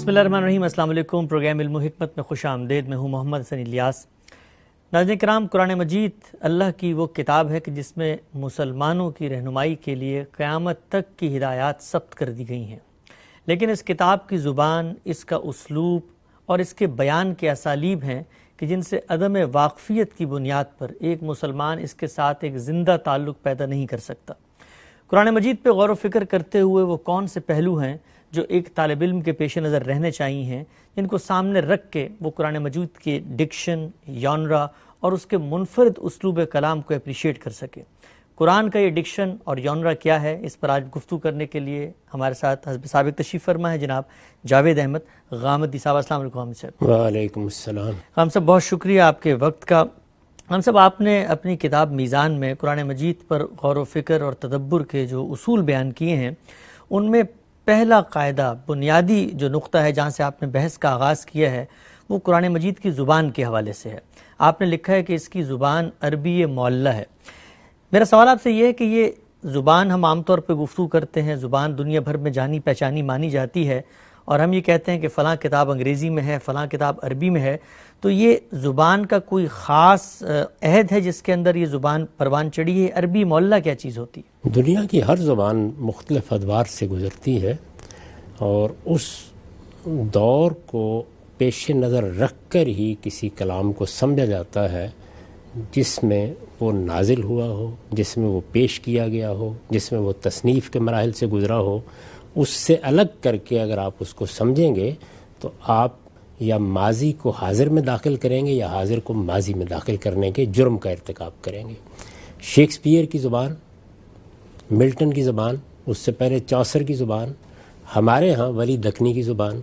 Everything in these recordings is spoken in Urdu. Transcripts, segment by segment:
بسم اللہ الرحمن الرحیم۔ السلام علیکم۔ پروگرام علم و حکمت میں خوش آمدید۔ میں ہوں محمد حسن الیاس۔ ناظرین کرام، قرآن مجید اللہ کی وہ کتاب ہے کہ جس میں مسلمانوں کی رہنمائی کے لیے قیامت تک کی ہدایات ثبت کر دی گئی ہیں، لیکن اس کتاب کی زبان، اس کا اسلوب اور اس کے بیان کے اسالیب ہیں کہ جن سے عدم واقفیت کی بنیاد پر ایک مسلمان اس کے ساتھ ایک زندہ تعلق پیدا نہیں کر سکتا۔ قرآن مجید پہ غور و فکر کرتے ہوئے وہ کون سے پہلو ہیں جو ایک طالب علم کے پیش نظر رہنے چاہیے، جن کو سامنے رکھ کے وہ قرآن مجید کے ڈکشن، یونرا اور اس کے منفرد اسلوب کلام کو اپریشیٹ کر سکے۔ قرآن کا یہ ڈکشن اور یونرا کیا ہے، اس پر آج گفتگو کرنے کے لیے ہمارے ساتھ حزب سابق تشریف فرما ہے جناب جاوید احمد غامدی صاحب۔ السلام علیکم غامدی صاحب۔ وعلیکم السلام۔ غامدی صاحب بہت شکریہ آپ کے وقت کا۔ غامدی صاحب، آپ نے اپنی کتاب میزان میں قرآن مجید پر غور و فکر اور تدبر کے جو اصول بیان کیے ہیں، ان میں پہلا قاعدہ، بنیادی جو نقطہ ہے جہاں سے آپ نے بحث کا آغاز کیا ہے، وہ قرآن مجید کی زبان کے حوالے سے ہے۔ آپ نے لکھا ہے کہ اس کی زبان عربی معلّہ ہے۔ میرا سوال آپ سے یہ ہے کہ یہ زبان، ہم عام طور پہ گفتگو کرتے ہیں، زبان دنیا بھر میں جانی پہچانی مانی جاتی ہے، اور ہم یہ کہتے ہیں کہ فلاں کتاب انگریزی میں ہے، فلاں کتاب عربی میں ہے، تو یہ زبان کا کوئی خاص عہد ہے جس کے اندر یہ زبان پروان چڑھی ہے؟ عربی معلّہ کیا چیز ہوتی ہے؟ دنیا کی ہر زبان مختلف ادوار سے گزرتی ہے، اور اس دور کو پیش نظر رکھ کر ہی کسی کلام کو سمجھا جاتا ہے جس میں وہ نازل ہوا ہو، جس میں وہ پیش کیا گیا ہو، جس میں وہ تصنیف کے مراحل سے گزرا ہو۔ اس سے الگ کر کے اگر آپ اس کو سمجھیں گے تو آپ یا ماضی کو حاضر میں داخل کریں گے یا حاضر کو ماضی میں داخل کرنے کے جرم کا ارتکاب کریں گے۔ شیکسپیئر کی زبان، ملٹن کی زبان، اس سے پہلے چوسر کی زبان، ہمارے ہاں ولی دکنی کی زبان،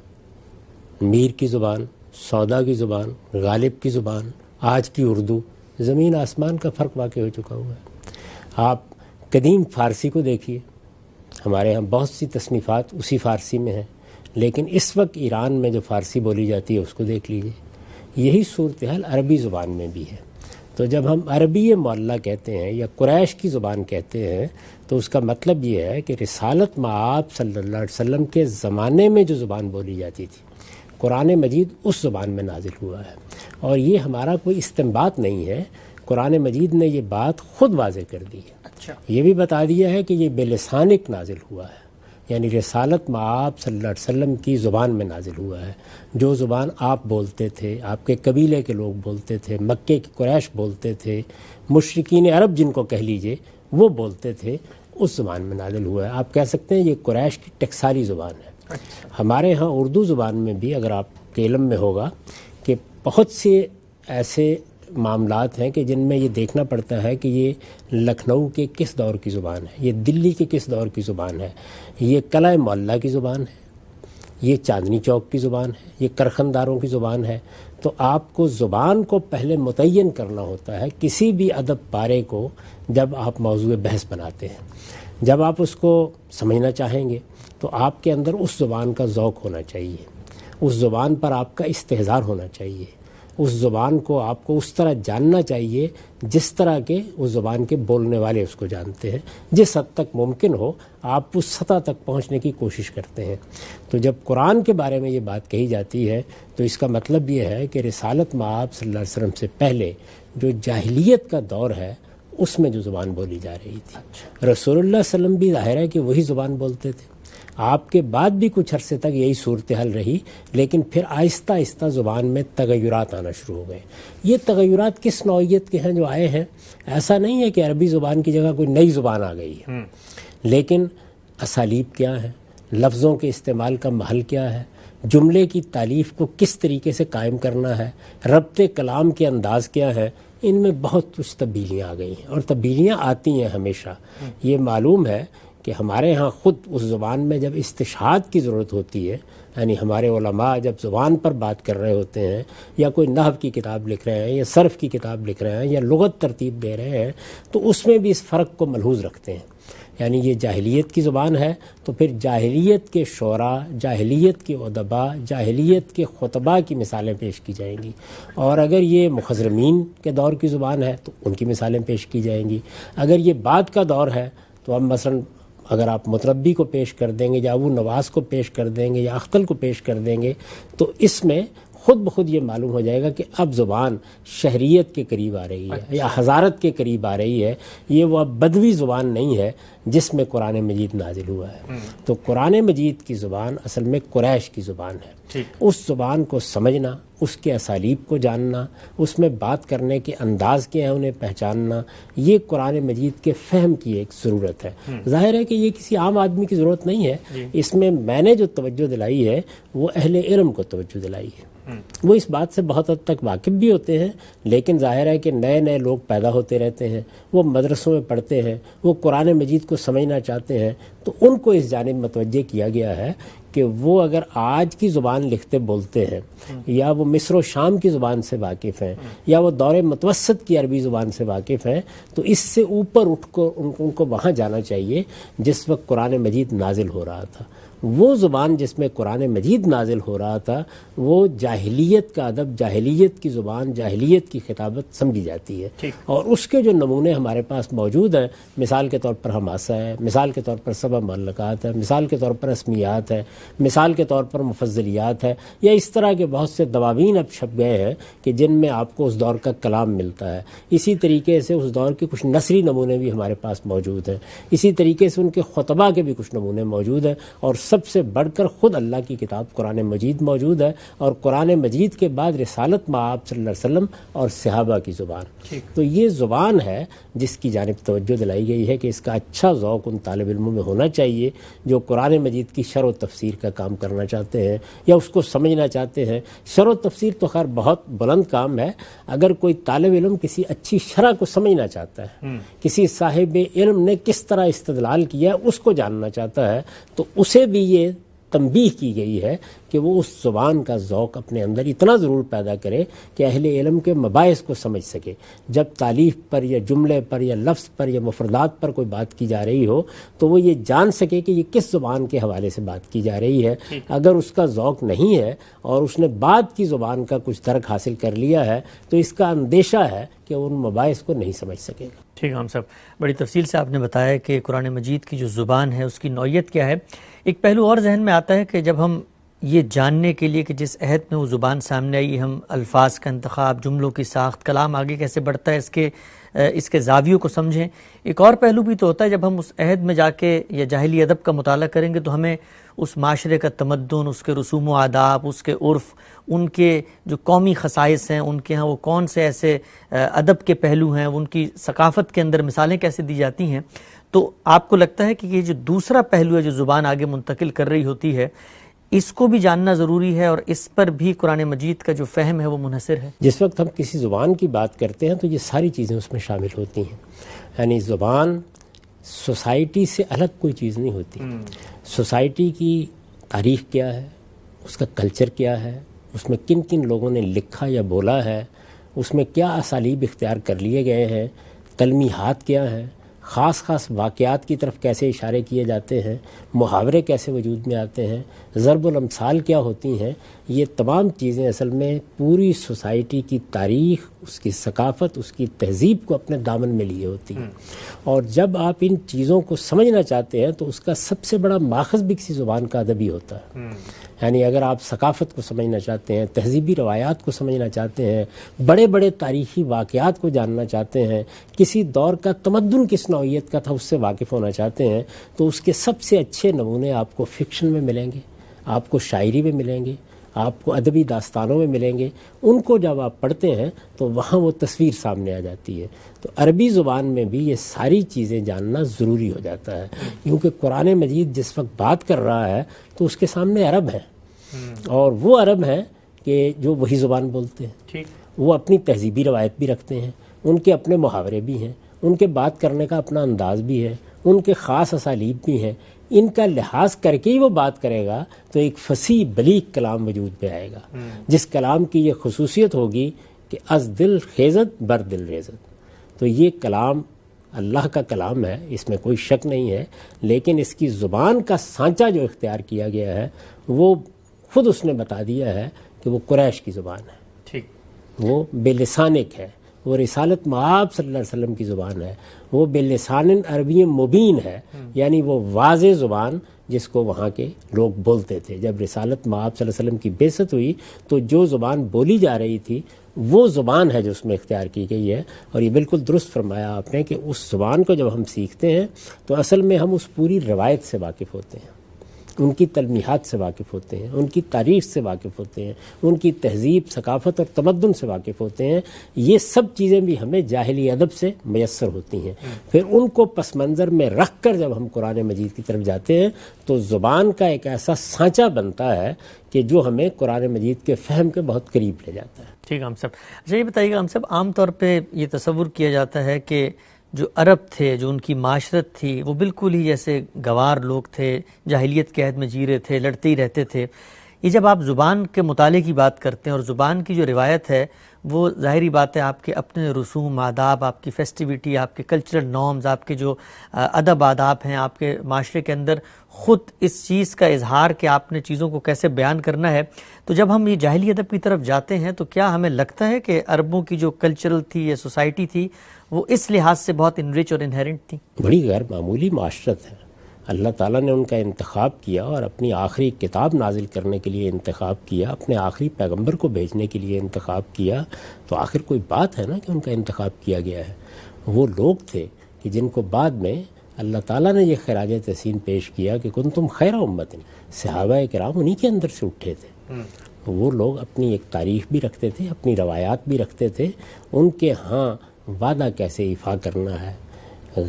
میر کی زبان، سودا کی زبان، غالب کی زبان، آج کی اردو، زمین آسمان کا فرق واقع ہو چکا ہوا ہے۔ آپ قدیم فارسی کو دیکھیے، ہمارے ہاں بہت سی تصنیفات اسی فارسی میں ہیں، لیکن اس وقت ایران میں جو فارسی بولی جاتی ہے اس کو دیکھ لیجیے۔ یہی صورتحال عربی زبان میں بھی ہے۔ تو جب ہم عربی معلّہ کہتے ہیں یا قریش کی زبان کہتے ہیں تو اس کا مطلب یہ ہے کہ رسالت مآب صلی اللہ علیہ وسلم کے زمانے میں جو زبان بولی جاتی تھی، قرآن مجید اس زبان میں نازل ہوا ہے، اور یہ ہمارا کوئی استنباط نہیں ہے، قرآن مجید نے یہ بات خود واضح کر دی ہے۔ یہ بھی بتا دیا ہے کہ یہ بلسانک نازل ہوا ہے، یعنی رسالت مآب صلی اللہ علیہ وسلم کی زبان میں نازل ہوا ہے۔ جو زبان آپ بولتے تھے، آپ کے قبیلے کے لوگ بولتے تھے، مکے کی قریش بولتے تھے، مشرکین عرب جن کو کہہ لیجئے وہ بولتے تھے، اس زبان میں نازل ہوا ہے۔ آپ کہہ سکتے ہیں یہ قریش کی ٹکسالی زبان ہے۔ ہمارے ہاں اردو زبان میں بھی، اگر آپ کے علم میں ہوگا، کہ بہت سے ایسے معاملات ہیں کہ جن میں یہ دیکھنا پڑتا ہے کہ یہ لکھنؤ کے کس دور کی زبان ہے، یہ دلی کے کس دور کی زبان ہے، یہ قلعہ معلّہ کی زبان ہے، یہ چاندنی چوک کی زبان ہے، یہ کرخنداروں کی زبان ہے۔ تو آپ کو زبان کو پہلے متعین کرنا ہوتا ہے کسی بھی ادب پارے کو جب آپ موضوع بحث بناتے ہیں۔ جب آپ اس کو سمجھنا چاہیں گے تو آپ کے اندر اس زبان کا ذوق ہونا چاہیے، اس زبان پر آپ کا استحضار ہونا چاہیے، اس زبان کو آپ کو اس طرح جاننا چاہیے جس طرح کے اس زبان کے بولنے والے اس کو جانتے ہیں۔ جس حد تک ممکن ہو آپ اس سطح تک پہنچنے کی کوشش کرتے ہیں۔ تو جب قرآن کے بارے میں یہ بات کہی جاتی ہے تو اس کا مطلب یہ ہے کہ رسالت مآب صلی اللہ علیہ وسلم سے پہلے جو جاہلیت کا دور ہے اس میں جو زبان بولی جا رہی تھی، رسول اللہ صلی اللہ علیہ وسلم بھی ظاہر ہے کہ وہی زبان بولتے تھے۔ آپ کے بعد بھی کچھ عرصے تک یہی صورتحال رہی، لیکن پھر آہستہ آہستہ زبان میں تغیرات آنا شروع ہو گئے۔ یہ تغیرات کس نوعیت کے ہیں جو آئے ہیں؟ ایسا نہیں ہے کہ عربی زبان کی جگہ کوئی نئی زبان آ گئی ہے، لیکن اسالیب کیا ہیں، لفظوں کے استعمال کا محل کیا ہے، جملے کی تالیف کو کس طریقے سے قائم کرنا ہے، ربط کلام کے انداز کیا ہے، ان میں بہت کچھ تبدیلیاں آ گئی ہیں، اور تبدیلیاں آتی ہیں ہمیشہ۔ یہ معلوم ہے کہ ہمارے ہاں خود اس زبان میں جب استشہاد کی ضرورت ہوتی ہے، یعنی ہمارے علماء جب زبان پر بات کر رہے ہوتے ہیں، یا کوئی نحو کی کتاب لکھ رہے ہیں، یا صرف کی کتاب لکھ رہے ہیں، یا لغت ترتیب دے رہے ہیں، تو اس میں بھی اس فرق کو ملحوظ رکھتے ہیں۔ یعنی یہ جاہلیت کی زبان ہے تو پھر جاہلیت کے شعراء، جاہلیت کے ادباء، جاہلیت کے خطباء کی مثالیں پیش کی جائیں گی، اور اگر یہ مخضرمین کے دور کی زبان ہے تو ان کی مثالیں پیش کی جائیں گی۔ اگر یہ بعد کا دور ہے تو اب مثلا اگر آپ متربی کو پیش کر دیں گے یا ابو نواس کو پیش کر دیں گے یا اختل کو پیش کر دیں گے تو اس میں خود بخود یہ معلوم ہو جائے گا کہ اب زبان شہریت کے قریب آ رہی ہے یا حضارت کے قریب آ رہی ہے. یہ وہ اب بدوی زبان نہیں ہے جس میں قرآن مجید نازل ہوا ہے. تو قرآن مجید کی زبان اصل میں قریش کی زبان ہے. اس زبان کو سمجھنا، اس کے اسالیب کو جاننا، اس میں بات کرنے کے انداز کے ہیں انہیں پہچاننا، یہ قرآن مجید کے فہم کی ایک ضرورت ہے. ظاہر ہے کہ یہ کسی عام آدمی کی ضرورت نہیں ہے. اس میں نے جو توجہ دلائی ہے وہ اہل علم کو توجہ دلائی ہے. وہ اس بات سے بہت حد تک واقف بھی ہوتے ہیں، لیکن ظاہر ہے کہ نئے نئے لوگ پیدا ہوتے رہتے ہیں، وہ مدرسوں میں پڑھتے ہیں، وہ قرآن مجید کو سمجھنا چاہتے ہیں، تو ان کو اس جانب متوجہ کیا گیا ہے کہ وہ اگر آج کی زبان لکھتے بولتے ہیں یا وہ مصر و شام کی زبان سے واقف ہیں یا وہ دور متوسط کی عربی زبان سے واقف ہیں تو اس سے اوپر اٹھ کر ان کو وہاں جانا چاہیے جس وقت قرآن مجید نازل ہو رہا تھا. وہ زبان جس میں قرآن مجید نازل ہو رہا تھا وہ جاہلیت کا ادب، جاہلیت کی زبان، جاہلیت کی خطابت سمجھی جاتی ہے. اور اس کے جو نمونے ہمارے پاس موجود ہیں، مثال کے طور پر حماسہ ہے، مثال کے طور پر سبع معلقات ہے، مثال کے طور پر اسمیات ہے، مثال کے طور پر مفضلیات ہے، یا اس طرح کے بہت سے دواوین اب چھپ گئے ہیں کہ جن میں آپ کو اس دور کا کلام ملتا ہے. اسی طریقے سے اس دور کے کچھ نثری نمونے بھی ہمارے پاس موجود ہیں. اسی طریقے سے ان کے خطبہ کے بھی کچھ نمونے موجود ہیں. اور سب سے بڑھ کر خود اللہ کی کتاب قرآن مجید موجود ہے، اور قرآن مجید کے بعد رسالت مآب صلی اللہ علیہ وسلم اور صحابہ کی زبان. تو یہ زبان ہے جس کی جانب توجہ دلائی گئی ہے کہ اس کا اچھا ذوق ان طالب علموں میں ہونا چاہیے جو قرآن مجید کی شرح و تفسیر کا کام کرنا چاہتے ہیں یا اس کو سمجھنا چاہتے ہیں. شرح و تفسیر تو خیر بہت بلند کام ہے. اگر کوئی طالب علم کسی اچھی شرح کو سمجھنا چاہتا ہے، کسی صاحب علم نے کس طرح استدلال کیا ہے اس کو جاننا چاہتا ہے، تو اسے بھی یہ تنبیہ کی گئی ہے کہ وہ اس زبان کا ذوق اپنے اندر اتنا ضرور پیدا کرے کہ اہل علم کے مباحث کو سمجھ سکے. جب تالیف پر یا جملے پر یا لفظ پر یا مفردات پر کوئی بات کی جا رہی ہو تو وہ یہ جان سکے کہ یہ کس زبان کے حوالے سے بات کی جا رہی ہے. اگر اس کا ذوق نہیں ہے اور اس نے بعد کی زبان کا کچھ درک حاصل کر لیا ہے تو اس کا اندیشہ ہے کہ ان مباحث کو نہیں سمجھ سکے گا. ٹھیک ہے ہم صاحب، بڑی تفصیل سے آپ نے بتایا کہ قرآن مجید کی جو زبان ہے اس کی نوعیت کیا ہے. ایک پہلو اور ذہن میں آتا ہے کہ جب ہم یہ جاننے کے لیے کہ جس عہد میں وہ زبان سامنے آئی، ہم الفاظ کا انتخاب، جملوں کی ساخت، کلام آگے کیسے بڑھتا ہے، اس کے زاویوں کو سمجھیں. ایک اور پہلو بھی تو ہوتا ہے جب ہم اس عہد میں جا کے یا جاہلی ادب کا مطالعہ کریں گے تو ہمیں اس معاشرے کا تمدن، اس کے رسوم و آداب، اس کے عرف، ان کے جو قومی خصائص ہیں، ان کے ہاں وہ کون سے ایسے ادب کے پہلو ہیں، ان کی ثقافت کے اندر مثالیں کیسے دی جاتی ہیں. تو آپ کو لگتا ہے کہ یہ جو دوسرا پہلو ہے جو زبان آگے منتقل کر رہی ہوتی ہے، اس کو بھی جاننا ضروری ہے اور اس پر بھی قرآن مجید کا جو فہم ہے وہ منحصر ہے؟ جس وقت ہم کسی زبان کی بات کرتے ہیں تو یہ ساری چیزیں اس میں شامل ہوتی ہیں. یعنی زبان سوسائٹی سے الگ کوئی چیز نہیں ہوتی. سوسائٹی کی تاریخ کیا ہے، اس کا کلچر کیا ہے، اس میں کن کن لوگوں نے لکھا یا بولا ہے، اس میں کیا اسالیب اختیار کر لیے گئے ہیں، تلمیحات کیا ہیں، خاص خاص واقعات کی طرف کیسے اشارے کیے جاتے ہیں، محاورے کیسے وجود میں آتے ہیں، ضرب الامثال کیا ہوتی ہیں. یہ تمام چیزیں اصل میں پوری سوسائٹی کی تاریخ، اس کی ثقافت، اس کی تہذیب کو اپنے دامن میں لیے ہوتی ہیں. اور جب آپ ان چیزوں کو سمجھنا چاہتے ہیں تو اس کا سب سے بڑا ماخذ بھی کسی زبان کا ادب ہی ہوتا ہے. یعنی اگر آپ ثقافت کو سمجھنا چاہتے ہیں، تہذیبی روایات کو سمجھنا چاہتے ہیں، بڑے بڑے تاریخی واقعات کو جاننا چاہتے ہیں، کسی دور کا تمدن کس نوعیت کا تھا اس سے واقف ہونا چاہتے ہیں، تو اس کے سب سے اچھے نمونے آپ کو فکشن میں ملیں گے، آپ کو شاعری میں ملیں گے، آپ کو ادبی داستانوں میں ملیں گے. ان کو جب آپ پڑھتے ہیں تو وہاں وہ تصویر سامنے آ جاتی ہے. تو عربی زبان میں بھی یہ ساری چیزیں جاننا ضروری ہو جاتا ہے، کیونکہ قرآن مجید جس وقت بات کر رہا ہے تو اس کے سامنے عرب ہیں، اور وہ عرب ہیں کہ جو وہی زبان بولتے ہیں. وہ اپنی تہذیبی روایت بھی رکھتے ہیں، ان کے اپنے محاورے بھی ہیں، ان کے بات کرنے کا اپنا انداز بھی ہے، ان کے خاص اسالیب بھی ہیں. ان کا لحاظ کر کے ہی وہ بات کرے گا تو ایک فصیح بلیغ کلام وجود پہ آئے گا، جس کلام کی یہ خصوصیت ہوگی کہ از دل خیزت بر دل ریزت. تو یہ کلام اللہ کا کلام ہے، اس میں کوئی شک نہیں ہے، لیکن اس کی زبان کا سانچہ جو اختیار کیا گیا ہے وہ خود اس نے بتا دیا ہے کہ وہ قریش کی زبان ہے، وہ بے لسانک ہے، وہ رسالت مآب صلی اللہ علیہ وسلم کی زبان ہے، وہ بلسان عربی مبین ہے، یعنی وہ واضح زبان جس کو وہاں کے لوگ بولتے تھے۔ جب رسالت مآب صلی اللہ علیہ وسلم کی بعثت ہوئی تو جو زبان بولی جا رہی تھی وہ زبان ہے جو اس میں اختیار کی گئی ہے، اور یہ بالکل درست فرمایا آپ نے کہ اس زبان کو جب ہم سیکھتے ہیں تو اصل میں ہم اس پوری روایت سے واقف ہوتے ہیں، ان کی تلمیحات سے واقف ہوتے ہیں، ان کی تاریخ سے واقف ہوتے ہیں، ان کی تہذیب، ثقافت اور تمدن سے واقف ہوتے ہیں۔ یہ سب چیزیں بھی ہمیں جاہلی ادب سے میسر ہوتی ہیں۔ پھر ان کو پس منظر میں رکھ کر جب ہم قرآن مجید کی طرف جاتے ہیں تو زبان کا ایک ایسا سانچہ بنتا ہے کہ جو ہمیں قرآن مجید کے فہم کے بہت قریب لے جاتا ہے۔ ٹھیک ہم صاحب، اچھا یہ بتائیے گا ہم صاحب، عام طور پہ یہ تصور کیا جاتا ہے کہ جو عرب تھے، جو ان کی معاشرت تھی، وہ بالکل ہی جیسے گوار لوگ تھے، جاہلیت کے عہد میں جی رہے تھے، لڑتے ہی رہتے تھے۔ یہ جب آپ زبان کے مطالعے کی بات کرتے ہیں اور زبان کی جو روایت ہے وہ ظاہری بات ہے آپ کے اپنے رسوم آداب، آپ کی فیسٹیوٹی، آپ کے کلچرل نارمز، آپ کے جو ادب آداب ہیں آپ کے معاشرے کے اندر، خود اس چیز کا اظہار کہ آپ نے چیزوں کو کیسے بیان کرنا ہے۔ تو جب ہم یہ جاہلی ادب کی طرف جاتے ہیں تو کیا ہمیں لگتا ہے کہ عربوں کی جو کلچرل تھی یا سوسائٹی تھی وہ اس لحاظ سے بہت انرچ اور انہیرنٹ تھی؟ بڑی غیر معمولی معاشرت ہے۔ اللہ تعالیٰ نے ان کا انتخاب کیا اور اپنی آخری کتاب نازل کرنے کے لیے انتخاب کیا، اپنے آخری پیغمبر کو بھیجنے کے لیے انتخاب کیا، تو آخر کوئی بات ہے نا کہ ان کا انتخاب کیا گیا ہے۔ وہ لوگ تھے کہ جن کو بعد میں اللہ تعالیٰ نے یہ خراج تحسین پیش کیا کہ کنتم خیر امت، صحابہ کرام انہی کے اندر سے اٹھے تھے۔ وہ لوگ اپنی ایک تاریخ بھی رکھتے تھے، اپنی روایات بھی رکھتے تھے، ان کے ہاں وعدہ کیسے ایفا کرنا ہے،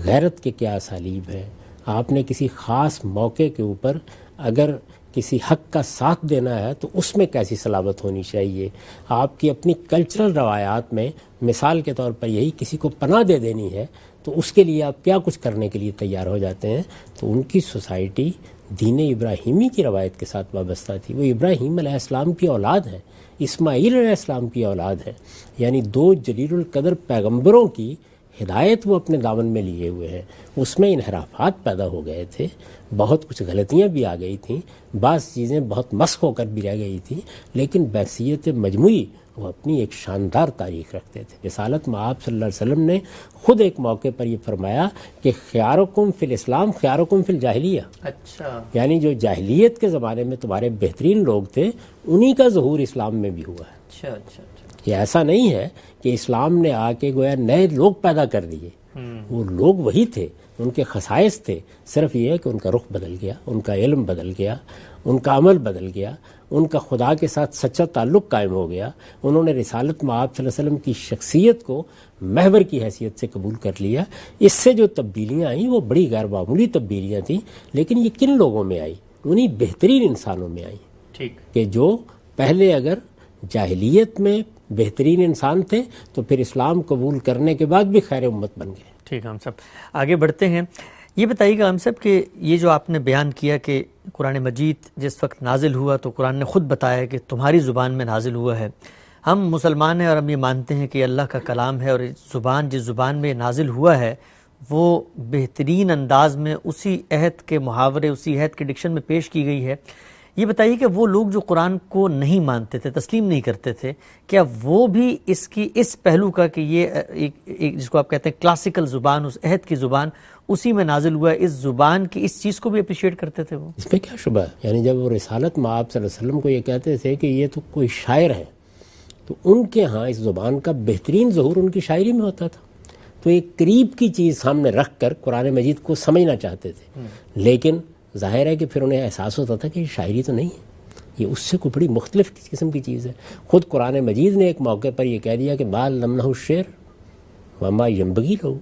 غیرت کے کیا اسالیب ہے، آپ نے کسی خاص موقع کے اوپر اگر کسی حق کا ساتھ دینا ہے تو اس میں کیسی صلابت ہونی چاہیے، آپ کی اپنی کلچرل روایات میں مثال کے طور پر یہی کسی کو پناہ دے دینی ہے تو اس کے لیے آپ کیا کچھ کرنے کے لیے تیار ہو جاتے ہیں۔ تو ان کی سوسائٹی دین ابراہیمی کی روایت کے ساتھ وابستہ تھی۔ وہ ابراہیم علیہ السلام کی اولاد ہے، اسماعیل علیہ السلام کی اولاد ہے، یعنی دو جلیل القدر پیغمبروں کی ہدایت وہ اپنے دامن میں لیے ہوئے ہیں۔ اس میں انحرافات پیدا ہو گئے تھے، بہت کچھ غلطیاں بھی آ گئی تھیں، بعض چیزیں بہت مسخ ہو کر بھی رہ گئی تھیں، لیکن بحیثیت مجموعی وہ اپنی ایک شاندار تاریخ رکھتے تھے۔ رسالت مآب صلی اللہ علیہ وسلم نے خود ایک موقع پر یہ فرمایا کہ خیارکم فی الاسلام خیارکم فی الجاہلیہ، اچھا، یعنی جو جاہلیت کے زمانے میں تمہارے بہترین لوگ تھے انہی کا ظہور اسلام میں بھی ہوا ہے۔ اچھا اچھا اچھا، یہ ایسا نہیں ہے کہ اسلام نے آ کے گویا نئے لوگ پیدا کر دیے، وہ لوگ وہی تھے، ان کے خصائص تھے، صرف یہ ہے کہ ان کا رخ بدل گیا، ان کا علم بدل گیا، ان کا عمل بدل گیا، ان کا خدا کے ساتھ سچا تعلق قائم ہو گیا، انہوں نے رسالت مآب صلی اللہ علیہ وسلم کی شخصیت کو محور کی حیثیت سے قبول کر لیا۔ اس سے جو تبدیلیاں آئیں وہ بڑی غیر معمولی تبدیلیاں تھیں، لیکن یہ کن لوگوں میں آئی؟ انہی بہترین انسانوں میں آئی، ٹھیک، کہ جو پہلے اگر جاہلیت میں بہترین انسان تھے تو پھر اسلام قبول کرنے کے بعد بھی خیر امت بن گئے۔ ٹھیک، ہم سب آگے بڑھتے ہیں۔ یہ بتائیے گا ہم سب کہ یہ جو آپ نے بیان کیا کہ قرآن مجید جس وقت نازل ہوا تو قرآن نے خود بتایا کہ تمہاری زبان میں نازل ہوا ہے۔ ہم مسلمان ہیں اور ہم یہ مانتے ہیں کہ یہ اللہ کا کلام ہے، اور زبان جس زبان میں نازل ہوا ہے وہ بہترین انداز میں اسی عہد کے محاورے، اسی عہد کے ڈکشن میں پیش کی گئی ہے۔ یہ بتائیے کہ وہ لوگ جو قرآن کو نہیں مانتے تھے، تسلیم نہیں کرتے تھے، کیا وہ بھی اس پہلو کا کہ یہ ایک جس کو آپ کہتے ہیں کلاسیکل زبان، اس عہد کی زبان اسی میں نازل ہوا ہے، اس زبان کی اس چیز کو بھی اپریشیٹ کرتے تھے؟ وہ اس میں کیا شبہ ہے؟ یعنی جب وہ رسالت مآب صلی اللہ علیہ وسلم کو یہ کہتے تھے کہ یہ تو کوئی شاعر ہے، تو ان کے ہاں اس زبان کا بہترین ظہور ان کی شاعری میں ہوتا تھا۔ تو ایک قریب کی چیز سامنے رکھ کر قرآن مجید کو سمجھنا چاہتے تھے، لیکن ظاہر ہے کہ پھر انہیں احساس ہوتا تھا کہ یہ شاعری تو نہیں ہے، یہ اس سے کوئی بڑی مختلف قسم کی چیز ہے۔ خود قرآن مجید نے ایک موقع پر یہ کہہ دیا کہ بال لمنہ الشعر وما ینبغی لہ،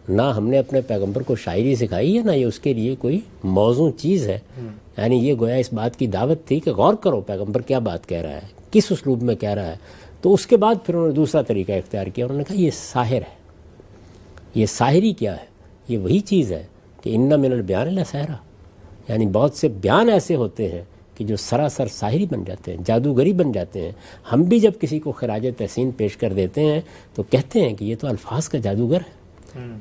نہ ہم نے اپنے پیغمبر کو شاعری سکھائی ہے، نہ یہ اس کے لیے کوئی موزوں چیز ہے۔ یعنی یہ گویا اس بات کی دعوت تھی کہ غور کرو پیغمبر کیا بات کہہ رہا ہے، کس اسلوب میں کہہ رہا ہے۔ تو اس کے بعد پھر انہوں نے دوسرا طریقہ اختیار کیا، انہوں نے کہا یہ ساحر ہے۔ یہ ساحری کیا ہے؟ یہ وہی چیز ہے کہ ان من البیان لسحرا، یعنی بہت سے بیان ایسے ہوتے ہیں کہ جو سراسر ساحری بن جاتے ہیں، جادوگری بن جاتے ہیں۔ ہم بھی جب کسی کو خراج تحسین پیش کر دیتے ہیں تو کہتے ہیں کہ یہ تو الفاظ کا جادوگر ہے،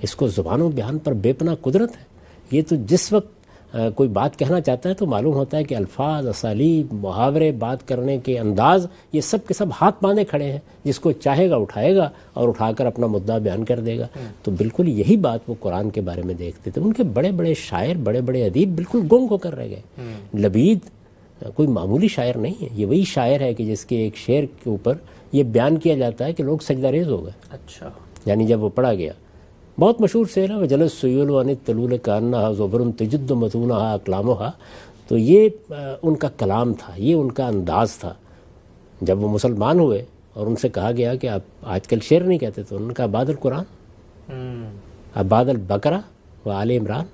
اس کو زبان و بیان پر بے پناہ قدرت ہے۔ یہ تو جس وقت کوئی بات کہنا چاہتا ہے تو معلوم ہوتا ہے کہ الفاظ، اسالیب، محاورے، بات کرنے کے انداز، یہ سب کے سب ہاتھ باندھے کھڑے ہیں، جس کو چاہے گا اٹھائے گا اور اٹھا کر اپنا مدعا بیان کر دے گا۔ تو بالکل یہی بات وہ قرآن کے بارے میں دیکھتے تھے۔ ان کے بڑے بڑے شاعر، بڑے بڑے ادیب بالکل گنگ ہو کر رہ گئے۔ لبید کوئی معمولی شاعر نہیں ہے، یہ وہی شاعر ہے کہ جس کے ایک شعر کے اوپر یہ بیان کیا جاتا ہے کہ لوگ سجدہ ریز ہو گئے۔ اچھا، یعنی جب وہ پڑھا گیا، بہت مشہور شعر ہے، وجلس سیول وان التلول کانہا زبر تجد متونہا اقلامہا۔ تو یہ ان کا کلام تھا، یہ ان کا انداز تھا۔ جب وہ مسلمان ہوئے اور ان سے کہا گیا کہ آپ آج کل شعر نہیں کہتے، تو انہوں نے کہا بعد القرآن، اب بعد البقرہ و آل عمران،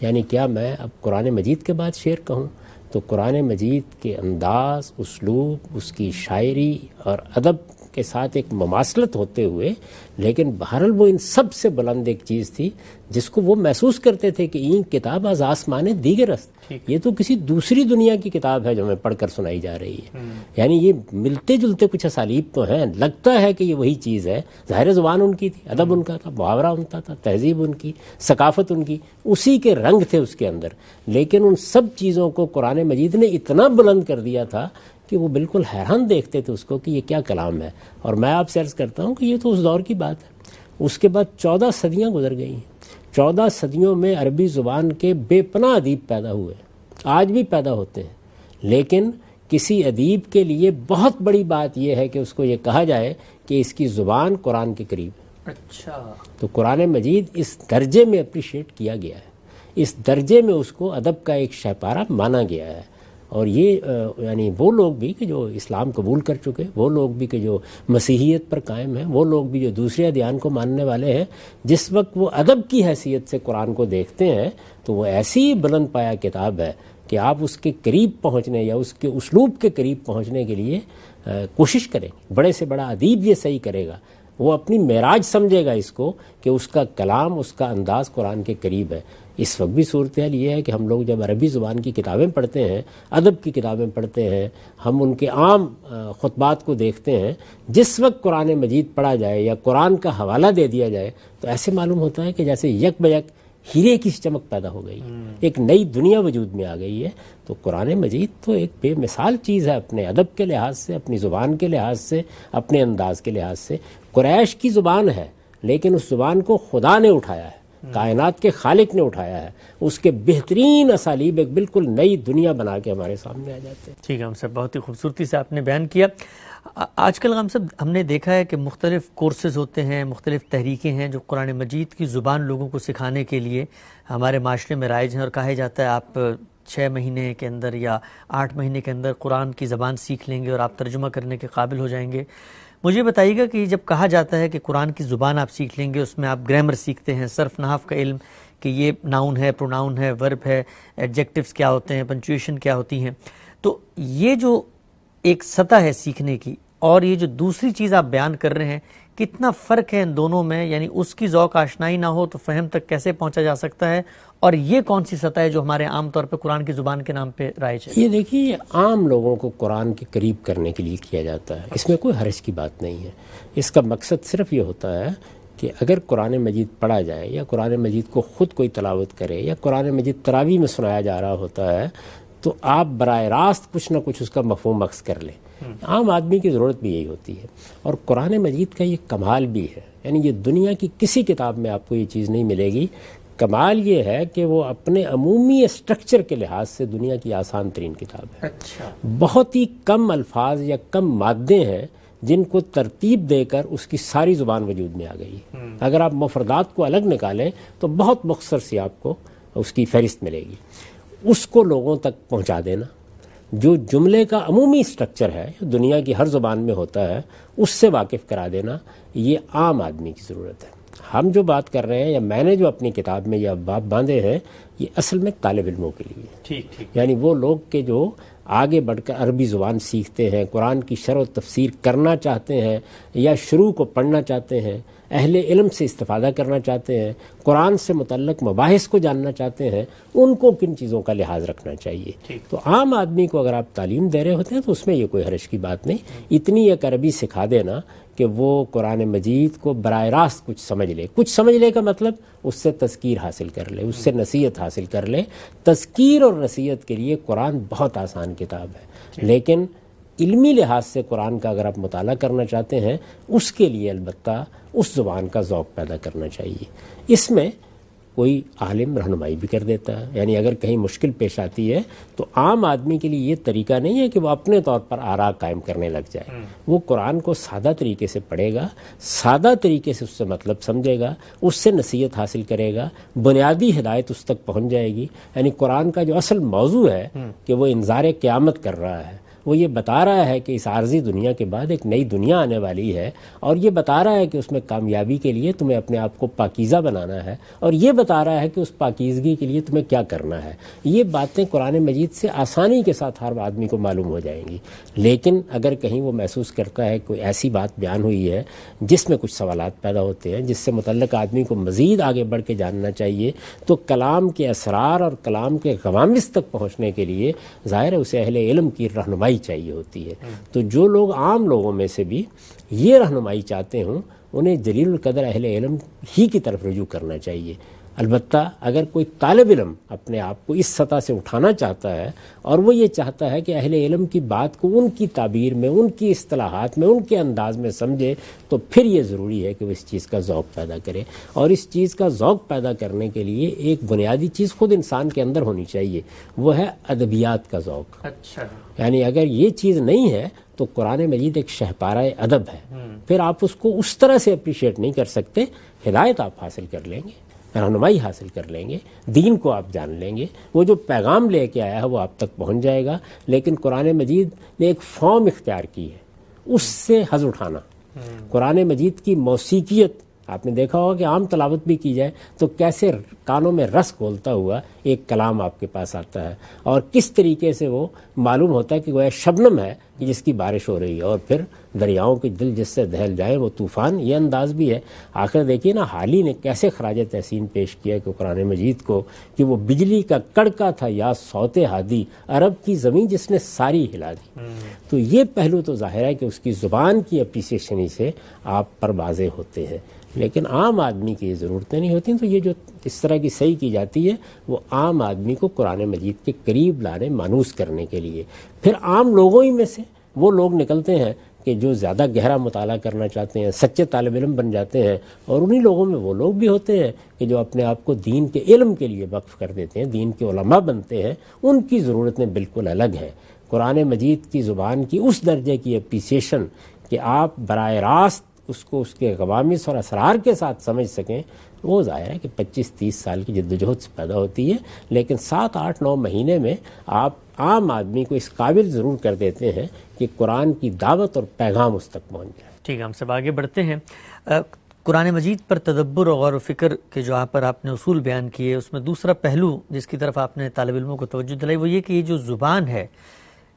یعنی کیا میں اب قرآن مجید کے بعد شعر کہوں؟ تو قرآن مجید کے انداز، اسلوب، اس کی شاعری اور ادب کے ساتھ ایک مماثلت ہوتے ہوئے، لیکن بہرحال وہ ان سب سے بلند ایک چیز تھی جس کو وہ محسوس کرتے تھے کہ این کتاب از آسمان دیگر است، یہ تو کسی دوسری دنیا کی کتاب ہے جو ہمیں پڑھ کر سنائی جا رہی ہے۔ یعنی یہ ملتے جلتے کچھ اسالیب تو ہیں، لگتا ہے کہ یہ وہی چیز ہے۔ ظاہر زبان ان کی تھی، ادب ان کا تھا، محاورہ ان کا تھا، تہذیب ان کی، ثقافت ان کی، اسی کے رنگ تھے اس کے اندر، لیکن ان سب چیزوں کو قرآن مجید نے اتنا بلند کر دیا تھا کہ وہ بالکل حیران دیکھتے تھے اس کو کہ یہ کیا کلام ہے۔ اور میں آپ سے عرض کرتا ہوں کہ یہ تو اس دور کی بات ہے۔ اس کے بعد 14 صدیاں گزر گئی ہیں۔ 14 صدیوں میں عربی زبان کے بے پناہ ادیب پیدا ہوئے، آج بھی پیدا ہوتے ہیں، لیکن کسی ادیب کے لیے بہت بڑی بات یہ ہے کہ اس کو یہ کہا جائے کہ اس کی زبان قرآن کے قریب ہے۔ اچھا، تو قرآن مجید اس درجے میں اپریشیٹ کیا گیا ہے، اس درجے میں اس کو ادب کا ایک شہپارہ مانا گیا ہے۔ اور یہ یعنی وہ لوگ بھی کہ جو اسلام قبول کر چکے، وہ لوگ بھی کہ جو مسیحیت پر قائم ہیں، وہ لوگ بھی جو دوسرے ادیان کو ماننے والے ہیں، جس وقت وہ ادب کی حیثیت سے قرآن کو دیکھتے ہیں تو وہ ایسی بلند پایا کتاب ہے کہ آپ اس کے قریب پہنچنے یا اس کے اسلوب کے قریب پہنچنے کے لیے کوشش کریں۔ بڑے سے بڑا ادیب یہ صحیح کرے گا، وہ اپنی معراج سمجھے گا اس کو کہ اس کا کلام، اس کا انداز قرآن کے قریب ہے۔ اس وقت بھی صورتحال یہ ہے کہ ہم لوگ جب عربی زبان کی کتابیں پڑھتے ہیں، ادب کی کتابیں پڑھتے ہیں، ہم ان کے عام خطبات کو دیکھتے ہیں، جس وقت قرآن مجید پڑھا جائے یا قرآن کا حوالہ دے دیا جائے تو ایسے معلوم ہوتا ہے کہ جیسے یک بیک ہیرے کی چمک پیدا ہو گئی، ایک نئی دنیا وجود میں آ گئی ہے۔ تو قرآن مجید تو ایک بے مثال چیز ہے، اپنے ادب کے لحاظ سے، اپنی زبان کے لحاظ سے، اپنے انداز کے لحاظ سے۔ قریش کی زبان ہے، لیکن اس زبان کو خدا نے اٹھایا ہے، کائنات کے خالق نے اٹھایا ہے، اس کے بہترین اسالیب ایک بالکل نئی دنیا بنا کے ہمارے سامنے آ جاتے ہیں۔ ٹھیک ہے ہم صاحب، بہت ہی خوبصورتی سے آپ نے بیان کیا۔ آج کل ہم صاحب ہم نے دیکھا ہے کہ مختلف کورسز ہوتے ہیں، مختلف تحریکیں ہیں جو قرآن مجید کی زبان لوگوں کو سکھانے کے لیے ہمارے معاشرے میں رائج ہیں، اور کہا جاتا ہے آپ 6 مہینے کے اندر یا 8 مہینے کے اندر قرآن کی زبان سیکھ لیں گے اور آپ ترجمہ کرنے کے قابل ہو جائیں گے۔ مجھے بتائیے گا کہ جب کہا جاتا ہے کہ قرآن کی زبان آپ سیکھ لیں گے، اس میں آپ گرامر سیکھتے ہیں، صرف نحو کا علم کہ یہ ناؤن ہے، پروناؤن ہے، ورب ہے، ایڈجیکٹیوز کیا ہوتے ہیں، پنچویشن کیا ہوتی ہیں، تو یہ جو ایک سطح ہے سیکھنے کی اور یہ جو دوسری چیز آپ بیان کر رہے ہیں، کتنا فرق ہے ان دونوں میں؟ یعنی اس کی ذوق آشنائی نہ ہو تو فہم تک کیسے پہنچا جا سکتا ہے؟ اور یہ کون سی سطح ہے جو ہمارے عام طور پہ قرآن کی زبان کے نام پہ رائج ہے؟ یہ دیکھیے، عام لوگوں کو قرآن کے قریب کرنے کے لیے کیا جاتا ہے، اس میں کوئی حرج کی بات نہیں ہے۔ اس کا مقصد صرف یہ ہوتا ہے کہ اگر قرآن مجید پڑھا جائے یا قرآن مجید کو خود کوئی تلاوت کرے یا قرآن مجید تراویح میں سنایا جا رہا ہوتا ہے تو آپ براہ راست کچھ نہ کچھ اس کا مفہوم اخذ کر لیں۔ عام آدمی کی ضرورت بھی یہی ہوتی ہے، اور قرآن مجید کا یہ کمال بھی ہے، یعنی یہ دنیا کی کسی کتاب میں آپ کو یہ چیز نہیں ملے گی۔ کمال یہ ہے کہ وہ اپنے عمومی اسٹرکچر کے لحاظ سے دنیا کی آسان ترین کتاب ہے۔ اچھا، بہت ہی کم الفاظ یا کم مادے ہیں جن کو ترتیب دے کر اس کی ساری زبان وجود میں آ گئی ہے۔ اگر آپ مفردات کو الگ نکالیں تو بہت مختصر سی آپ کو اس کی فہرست ملے گی۔ اس کو لوگوں تک پہنچا دینا، جو جملے کا عمومی اسٹرکچر ہے دنیا کی ہر زبان میں ہوتا ہے، اس سے واقف کرا دینا، یہ عام آدمی کی ضرورت ہے۔ ہم جو بات کر رہے ہیں یا میں نے جو اپنی کتاب میں یہ ابواب باندھے ہیں، یہ اصل میں طالب علموں کے لیے، ٹھیک، یعنی وہ لوگ کہ جو آگے بڑھ کر عربی زبان سیکھتے ہیں، قرآن کی شرح و تفسیر کرنا چاہتے ہیں یا شروع کو پڑھنا چاہتے ہیں، اہل علم سے استفادہ کرنا چاہتے ہیں، قرآن سے متعلق مباحث کو جاننا چاہتے ہیں، ان کو کن چیزوں کا لحاظ رکھنا چاہیے۔ تو عام آدمی کو اگر آپ تعلیم دے رہے ہوتے ہیں تو اس میں یہ کوئی حرج کی بات نہیں، اتنی ایک عربی سکھا دینا کہ وہ قرآن مجید کو براہ راست کچھ سمجھ لے۔ کچھ سمجھ لے کا مطلب اس سے تذکیر حاصل کر لے، اس سے نصیحت حاصل کر لے۔ تذکیر اور نصیحت کے لیے قرآن بہت آسان کتاب ہے، لیکن علمی لحاظ سے قرآن کا اگر آپ مطالعہ کرنا چاہتے ہیں، اس کے لیے البتہ اس زبان کا ذوق پیدا کرنا چاہیے۔ اس میں کوئی عالم رہنمائی بھی کر دیتا ہے، یعنی اگر کہیں مشکل پیش آتی ہے تو عام آدمی کے لیے یہ طریقہ نہیں ہے کہ وہ اپنے طور پر آراء قائم کرنے لگ جائے۔ وہ قرآن کو سادہ طریقے سے پڑھے گا، سادہ طریقے سے اس سے مطلب سمجھے گا، اس سے نصیحت حاصل کرے گا، بنیادی ہدایت اس تک پہنچ جائے گی۔ یعنی قرآن کا جو اصل موضوع ہے کہ وہ انذار قیامت کر رہا ہے، وہ یہ بتا رہا ہے کہ اس عارضی دنیا کے بعد ایک نئی دنیا آنے والی ہے، اور یہ بتا رہا ہے کہ اس میں کامیابی کے لیے تمہیں اپنے آپ کو پاکیزہ بنانا ہے، اور یہ بتا رہا ہے کہ اس پاکیزگی کے لیے تمہیں کیا کرنا ہے۔ یہ باتیں قرآن مجید سے آسانی کے ساتھ ہر آدمی کو معلوم ہو جائیں گی، لیکن اگر کہیں وہ محسوس کرتا ہے کوئی ایسی بات بیان ہوئی ہے جس میں کچھ سوالات پیدا ہوتے ہیں، جس سے متعلق آدمی کو مزید آگے بڑھ کے جاننا چاہیے، تو کلام کے اسرار اور کلام کے غوامض تک پہنچنے کے لیے ظاہر ہے اسے اہل علم کی رہنمائی چاہیے ہوتی ہے۔ تو جو لوگ عام لوگوں میں سے بھی یہ رہنمائی چاہتے ہوں، انہیں جلیل القدر اہل علم ہی کی طرف رجوع کرنا چاہیے۔ البتہ اگر کوئی طالب علم اپنے آپ کو اس سطح سے اٹھانا چاہتا ہے اور وہ یہ چاہتا ہے کہ اہل علم کی بات کو ان کی تعبیر میں، ان کی اصطلاحات میں، ان کے انداز میں سمجھے، تو پھر یہ ضروری ہے کہ وہ اس چیز کا ذوق پیدا کرے، اور اس چیز کا ذوق پیدا کرنے کے لیے ایک بنیادی چیز خود انسان کے اندر ہونی چاہیے، وہ ہے ادبیات کا ذوق۔ اچھا، یعنی اگر یہ چیز نہیں ہے تو قرآن مجید ایک شہپارہ ادب ہے، پھر آپ اس کو اس طرح سے اپریشیٹ نہیں کر سکتے۔ ہدایت آپ حاصل کر لیں گے، رہنمائی حاصل کر لیں گے، دین کو آپ جان لیں گے، وہ جو پیغام لے کے آیا ہے وہ آپ تک پہنچ جائے گا، لیکن قرآن مجید نے ایک فارم اختیار کی ہے، اس سے حظ اٹھانا۔ قرآن مجید کی موسیقیت آپ نے دیکھا ہوگا کہ عام تلاوت بھی کی جائے تو کیسے کانوں میں رس گھولتا ہوا ایک کلام آپ کے پاس آتا ہے، اور کس طریقے سے وہ معلوم ہوتا ہے کہ وہ شبنم ہے جس کی بارش ہو رہی ہے، اور پھر دریاؤں کے دل جس سے دہل جائے وہ طوفان۔ یہ انداز بھی ہے۔ آخر دیکھیے نا حالی نے کیسے خراج تحسین پیش کیا کہ قرآن مجید کو، کہ وہ بجلی کا کڑکا تھا یا صوت ہادی، عرب کی زمین جس نے ساری ہلا دی۔ تو یہ پہلو تو ظاہر ہے کہ اس کی زبان کی اپریسیشن ہی سے آپ پر واضح ہوتے ہیں، لیکن عام آدمی کی یہ ضرورتیں نہیں ہوتی۔ تو یہ جو اس طرح کی صحیح کی جاتی ہے وہ عام آدمی کو قرآن مجید کے قریب لانے، مانوس کرنے کے لیے۔ پھر عام لوگوں ہی میں سے وہ لوگ نکلتے ہیں کہ جو زیادہ گہرا مطالعہ کرنا چاہتے ہیں، سچے طالب علم بن جاتے ہیں، اور انہی لوگوں میں وہ لوگ بھی ہوتے ہیں کہ جو اپنے آپ کو دین کے علم کے لیے وقف کر دیتے ہیں، دین کے علماء بنتے ہیں۔ ان کی ضرورتیں بالکل الگ ہیں۔ قرآن مجید کی زبان کی اس درجے کی اپریسیشن کہ آپ براہ راست اس کو اس کے غوامض اور اسرار کے ساتھ سمجھ سکیں، وہ ظاہر ہے کہ 25-30 سال کی جدوجہد سے پیدا ہوتی ہے، لیکن 7-8-9 مہینے میں آپ عام آدمی کو اس قابل ضرور کر دیتے ہیں کہ قرآن کی دعوت اور پیغام اس تک پہنچ جائے۔ ٹھیک ہے، ہم سب آگے بڑھتے ہیں۔ قرآن مجید پر تدبر اور غور و فکر کے جو آپ پر آپ نے اصول بیان کیے، اس میں دوسرا پہلو جس کی طرف آپ نے طالب علموں کو توجہ دلائی وہ یہ کہ یہ جو زبان ہے،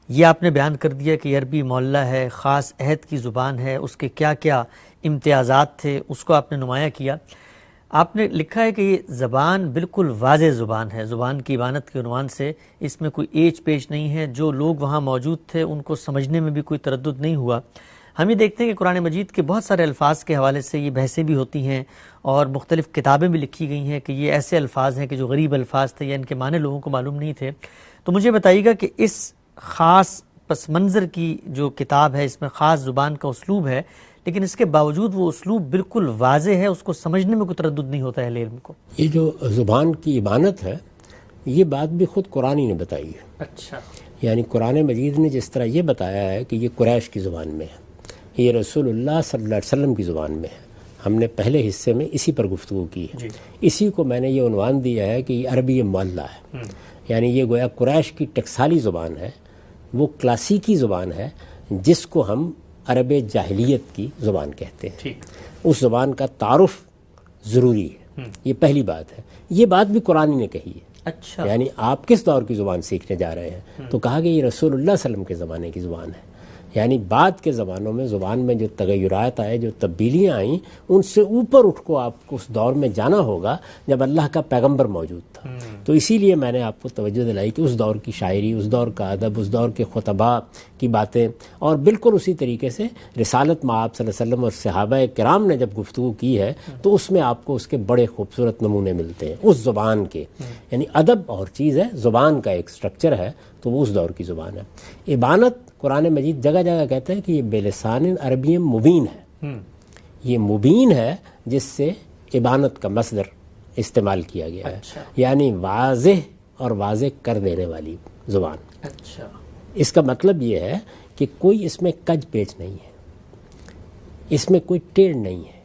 یہ آپ نے بیان کر دیا کہ عربی معلّہ ہے، خاص عہد کی زبان ہے، اس کے کیا کیا امتیازات تھے اس کو آپ نے نمایاں کیا۔ آپ نے لکھا ہے کہ یہ زبان بالکل واضح زبان ہے، زبان کی ابانت کے عنوان سے اس میں کوئی ایچ پیچ نہیں ہے، جو لوگ وہاں موجود تھے ان کو سمجھنے میں بھی کوئی تردد نہیں ہوا۔ ہم یہ دیکھتے ہیں کہ قرآن مجید کے بہت سارے الفاظ کے حوالے سے یہ بحثیں بھی ہوتی ہیں اور مختلف کتابیں بھی لکھی گئی ہیں کہ یہ ایسے الفاظ ہیں کہ جو غریب الفاظ تھے یا ان کے معنی لوگوں کو معلوم نہیں تھے۔ تو مجھے بتائیے گا کہ اس خاص پس منظر کی جو کتاب ہے، اس میں خاص زبان کا اسلوب ہے، لیکن اس کے باوجود وہ اسلوب بالکل واضح ہے، اس کو سمجھنے میں کوئی تردد نہیں ہوتا ہے اہل علم کو۔ یہ جو زبان کی ابانت ہے، یہ بات بھی خود قرآن ہی نے بتائی ہے۔ اچھا، یعنی قرآن مجید نے جس طرح یہ بتایا ہے کہ یہ قریش کی زبان میں ہے، یہ رسول اللہ صلی اللہ علیہ وسلم کی زبان میں ہے، ہم نے پہلے حصے میں اسی پر گفتگو کی ہے۔ جی، اسی کو میں نے یہ عنوان دیا ہے کہ یہ عربی معلّہ ہے، یعنی یہ گویا قریش کی ٹکسالی زبان ہے، وہ کلاسیکی زبان ہے جس کو ہم عرب جاہلیت کی زبان کہتے ہیں۔ ٹھیک، اس زبان کا تعارف ضروری ہے، یہ پہلی بات ہے۔ یہ بات بھی قرآن نے کہی ہے۔ اچھا، یعنی آپ کس دور کی زبان سیکھنے جا رہے ہیں، تو کہا کہ یہ رسول اللہ صلی اللہ علیہ وسلم کے زمانے کی زبان ہے۔ یعنی بعد کے زمانوں میں زبان میں جو تغیرات آئے، جو تبدیلیاں آئیں، ان سے اوپر اٹھ کو آپ کو اس دور میں جانا ہوگا جب اللہ کا پیغمبر موجود تھا۔ تو اسی لیے میں نے آپ کو توجہ دلائی کہ اس دور کی شاعری، اس دور کا ادب، اس دور کے خطباء کی باتیں، اور بالکل اسی طریقے سے رسالت مآب صلی اللہ علیہ وسلم اور صحابہ کرام نے جب گفتگو کی ہے تو اس میں آپ کو اس کے بڑے خوبصورت نمونے ملتے ہیں اس زبان کے۔ یعنی ادب اور چیز ہے، زبان کا ایک سٹرکچر ہے، تو وہ اس دور کی زبان ہے۔ ابانت قرآن مجید جگہ جگہ کہتا ہے کہ یہ بلسان عربی مبین ہے، یہ مبین ہے جس سے ابانت کا مصدر استعمال کیا گیا ہے، یعنی واضح اور واضح کر دینے والی زبان۔ اس کا مطلب یہ ہے کہ کوئی اس میں کج پیچ نہیں ہے، اس میں کوئی ٹیڑھ نہیں ہے،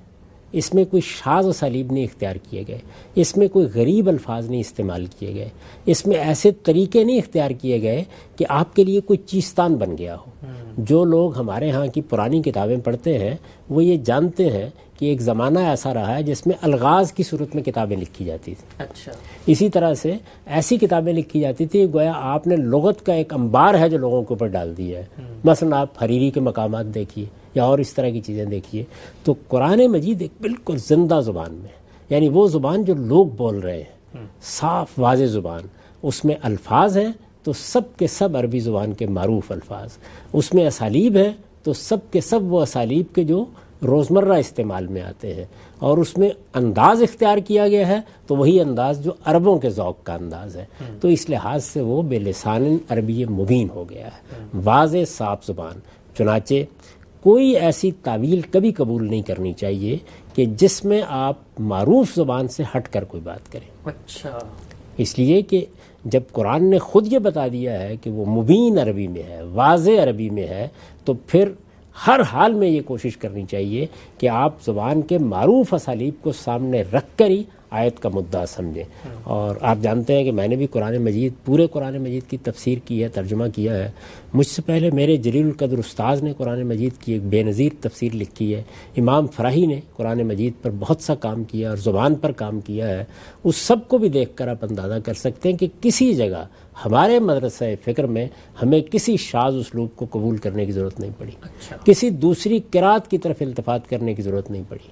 اس میں کوئی شاذ و سلیب نہیں اختیار کیے گئے، اس میں کوئی غریب الفاظ نہیں استعمال کیے گئے، اس میں ایسے طریقے نہیں اختیار کیے گئے کہ آپ کے لیے کوئی چیستان بن گیا ہو۔ جو لوگ ہمارے ہاں کی پرانی کتابیں پڑھتے ہیں وہ یہ جانتے ہیں کہ ایک زمانہ ایسا رہا ہے جس میں الغاز کی صورت میں کتابیں لکھی جاتی تھیں۔ اسی طرح سے ایسی کتابیں لکھی جاتی تھی گویا آپ نے لغت کا ایک انبار ہے جو لوگوں کے اوپر ڈال دیا ہے۔ مثلا آپ حریری کے مقامات دیکھیے یا اور اس طرح کی چیزیں دیکھیے، تو قرآن مجید ایک بالکل زندہ زبان میں، یعنی وہ زبان جو لوگ بول رہے ہیں، صاف واضح زبان، اس میں الفاظ ہیں تو سب کے سب عربی زبان کے معروف الفاظ، اس میں اسالیب ہیں تو سب کے سب وہ اسالیب کے جو روزمرہ استعمال میں آتے ہیں، اور اس میں انداز اختیار کیا گیا ہے تو وہی انداز جو عربوں کے ذوق کا انداز ہے، تو اس لحاظ سے وہ بلسان عربی مبین ہو گیا ہے، واضح صاف زبان۔ چنانچہ کوئی ایسی تعویل کبھی قبول نہیں کرنی چاہیے کہ جس میں آپ معروف زبان سے ہٹ کر کوئی بات کریں۔ اس لیے کہ جب قرآن نے خود یہ بتا دیا ہے کہ وہ مبین عربی میں ہے، واضح عربی میں ہے، تو پھر ہر حال میں یہ کوشش کرنی چاہیے کہ آپ زبان کے معروف اسالیب کو سامنے رکھ کر ہی آیت کا مدعا سمجھیں۔ اور آپ جانتے ہیں کہ میں نے بھی قرآن مجید، پورے قرآن مجید کی تفسیر کی ہے، ترجمہ کیا ہے۔ مجھ سے پہلے میرے جلیل القدر استاذ نے قرآن مجید کی ایک بے نظیر تفسیر لکھی ہے، امام فراہی نے قرآن مجید پر بہت سا کام کیا اور زبان پر کام کیا ہے۔ اس سب کو بھی دیکھ کر آپ اندازہ کر سکتے ہیں کہ کسی جگہ ہمارے مدرسہ فکر میں ہمیں کسی شاذ اسلوب کو قبول کرنے کی ضرورت نہیں پڑی، کسی دوسری قرات کی طرف التفات کرنے کی ضرورت نہیں پڑی،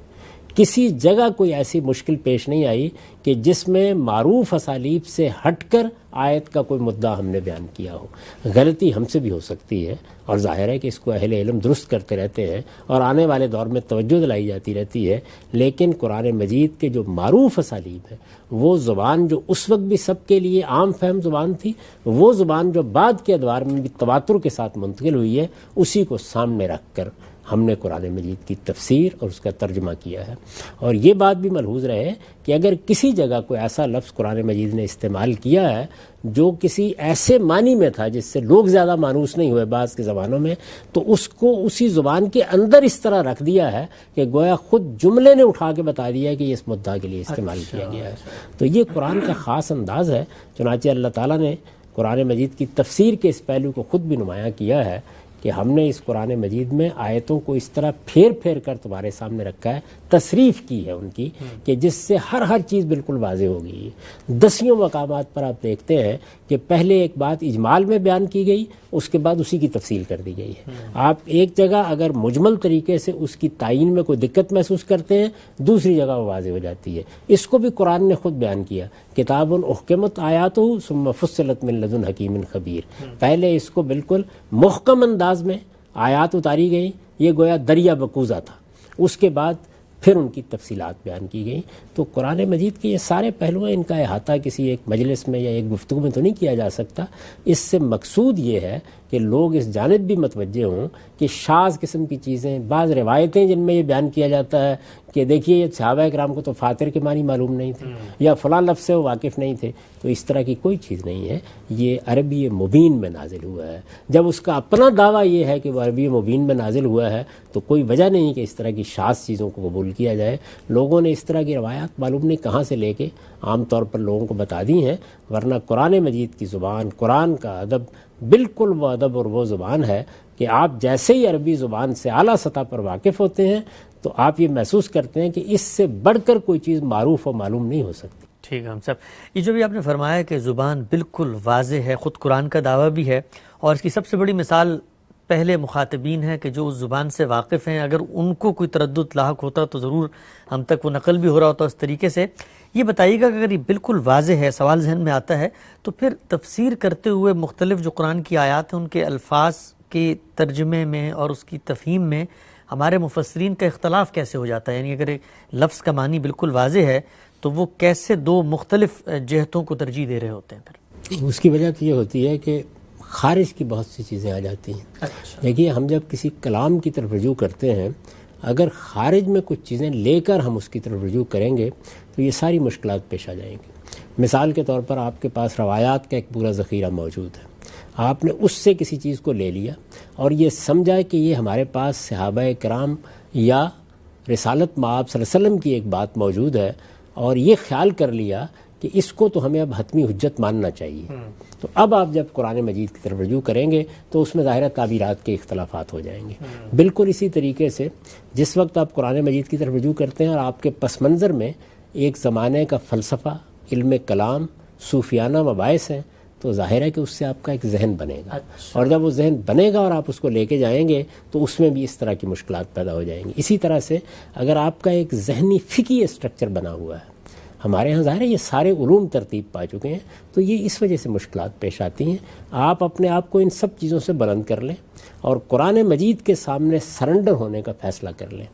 کسی جگہ کوئی ایسی مشکل پیش نہیں آئی کہ جس میں معروف اسالیب سے ہٹ کر آیت کا کوئی مدعا ہم نے بیان کیا ہو۔ غلطی ہم سے بھی ہو سکتی ہے اور ظاہر ہے کہ اس کو اہل علم درست کرتے رہتے ہیں اور آنے والے دور میں توجہ دلائی جاتی رہتی ہے، لیکن قرآن مجید کے جو معروف اسالیب ہے، وہ زبان جو اس وقت بھی سب کے لیے عام فہم زبان تھی، وہ زبان جو بعد کے ادوار میں بھی تواتر کے ساتھ منتقل ہوئی ہے، اسی کو سامنے رکھ کر ہم نے قرآن مجید کی تفسیر اور اس کا ترجمہ کیا ہے۔ اور یہ بات بھی ملحوظ رہے کہ اگر کسی جگہ کوئی ایسا لفظ قرآن مجید نے استعمال کیا ہے جو کسی ایسے معنی میں تھا جس سے لوگ زیادہ مانوس نہیں ہوئے بعض کے زبانوں میں، تو اس کو اسی زبان کے اندر اس طرح رکھ دیا ہے کہ گویا خود جملے نے اٹھا کے بتا دیا کہ یہ اس مدعا کے لیے استعمال کیا گیا ہے۔ تو یہ قرآن کا خاص انداز ہے۔ چنانچہ اللہ تعالیٰ نے قرآن مجید کی تفسیر کے اس پہلو کو خود بھی نمایاں کیا ہے کہ ہم نے اس قرآن مجید میں آیتوں کو اس طرح پھیر پھیر کر تمہارے سامنے رکھا ہے، تصریف کی ہے ان کی، کہ جس سے ہر چیز بالکل واضح ہو گئی ہے۔ 10 مقامات پر آپ دیکھتے ہیں کہ پہلے ایک بات اجمال میں بیان کی گئی، اس کے بعد اسی کی تفصیل کر دی گئی ہے۔ آپ ایک جگہ اگر مجمل طریقے سے اس کی تعین میں کوئی دقت محسوس کرتے ہیں، دوسری جگہ وہ واضح ہو جاتی ہے۔ اس کو بھی قرآن نے خود بیان کیا، کتاب احکمت آیاتہ ثم فصلت من لدن حکیم خبیر۔ پہلے اس کو بالکل محکم انداز میں آیات اتاری گئی، یہ گویا دریا بکوزہ تھا، اس کے بعد پھر ان کی تفصیلات بیان کی گئی۔ تو قرآن مجید کے یہ سارے پہلو ہیں، ان کا احاطہ کسی ایک مجلس میں یا ایک گفتگو میں تو نہیں کیا جا سکتا۔ اس سے مقصود یہ ہے کہ لوگ اس جانب بھی متوجہ ہوں کہ شاذ قسم کی چیزیں، بعض روایتیں جن میں یہ بیان کیا جاتا ہے کہ دیکھیے یہ صحابہ کرام کو تو فاتر کے معنی معلوم نہیں تھے یا فلاں لفظ سے وہ واقف نہیں تھے، تو اس طرح کی کوئی چیز نہیں ہے۔ یہ عربی مبین میں نازل ہوا ہے۔ جب اس کا اپنا دعویٰ یہ ہے کہ وہ عربی مبین میں نازل ہوا ہے تو کوئی وجہ نہیں کہ اس طرح کی شاذ چیزوں کو قبول کیا جائے۔ لوگوں نے اس طرح کی روایات معلوم نہیں کہاں سے لے کے عام طور پر لوگوں کو بتا دی ہیں، ورنہ قرآن مجید کی زبان، قرآن کا ادب بالکل وہ ادب اور وہ زبان ہے کہ آپ جیسے ہی عربی زبان سے اعلیٰ سطح پر واقف ہوتے ہیں تو آپ یہ محسوس کرتے ہیں کہ اس سے بڑھ کر کوئی چیز معروف و معلوم نہیں ہو سکتی۔ ٹھیک ہے ہم صاحب، یہ جو بھی آپ نے فرمایا کہ زبان بالکل واضح ہے، خود قرآن کا دعویٰ بھی ہے، اور اس کی سب سے بڑی مثال پہلے مخاطبین ہیں کہ جو اس زبان سے واقف ہیں، اگر ان کو کوئی تردد لاحق ہوتا تو ضرور ہم تک وہ نقل بھی ہو رہا ہوتا اس طریقے سے. یہ بتائیے گا کہ اگر یہ بالکل واضح ہے، سوال ذہن میں آتا ہے، تو پھر تفسیر کرتے ہوئے مختلف جو قرآن کی آیات ہیں ان کے الفاظ کے ترجمے میں اور اس کی تفہیم میں ہمارے مفسرین کا اختلاف کیسے ہو جاتا ہے؟ یعنی اگر ایک لفظ کا معنی بالکل واضح ہے تو وہ کیسے دو مختلف جہتوں کو ترجیح دے رہے ہوتے ہیں پھر؟ اس کی وجہ تو یہ ہوتی ہے کہ خارج کی بہت سی چیزیں آ جاتی ہیں. دیکھیے، ہم جب کسی کلام کی طرف رجوع کرتے ہیں، اگر خارج میں کچھ چیزیں لے کر ہم اس کی طرف رجوع کریں گے تو یہ ساری مشکلات پیش آ جائیں گی. مثال کے طور پر آپ کے پاس روایات کا ایک پورا ذخیرہ موجود ہے، آپ نے اس سے کسی چیز کو لے لیا اور یہ سمجھا کہ یہ ہمارے پاس صحابہ کرام یا رسالت مآب صلی اللہ علیہ وسلم کی ایک بات موجود ہے، اور یہ خیال کر لیا کہ اس کو تو ہمیں اب حتمی حجت ماننا چاہیے. تو اب آپ جب قرآن مجید کی طرف رجوع کریں گے تو اس میں ظاہر تعبیرات کے اختلافات ہو جائیں گے. بالکل اسی طریقے سے جس وقت آپ قرآن مجید کی طرف رجوع کرتے ہیں اور آپ کے پس منظر میں ایک زمانے کا فلسفہ، علم کلام، صوفیانہ مباحث ہیں، تو ظاہر ہے کہ اس سے آپ کا ایک ذہن بنے گا. اور جب وہ ذہن بنے گا اور آپ اس کو لے کے جائیں گے تو اس میں بھی اس طرح کی مشکلات پیدا ہو جائیں گی. اسی طرح سے اگر آپ کا ایک ذہنی فقہی اسٹرکچر بنا ہوا ہے، ہمارے ہاں ظاہر ہے یہ سارے علوم ترتیب پا چکے ہیں، تو یہ اس وجہ سے مشکلات پیش آتی ہیں. آپ اپنے آپ کو ان سب چیزوں سے بلند کر لیں اور قرآن مجید کے سامنے سرنڈر ہونے کا فیصلہ کر لیں،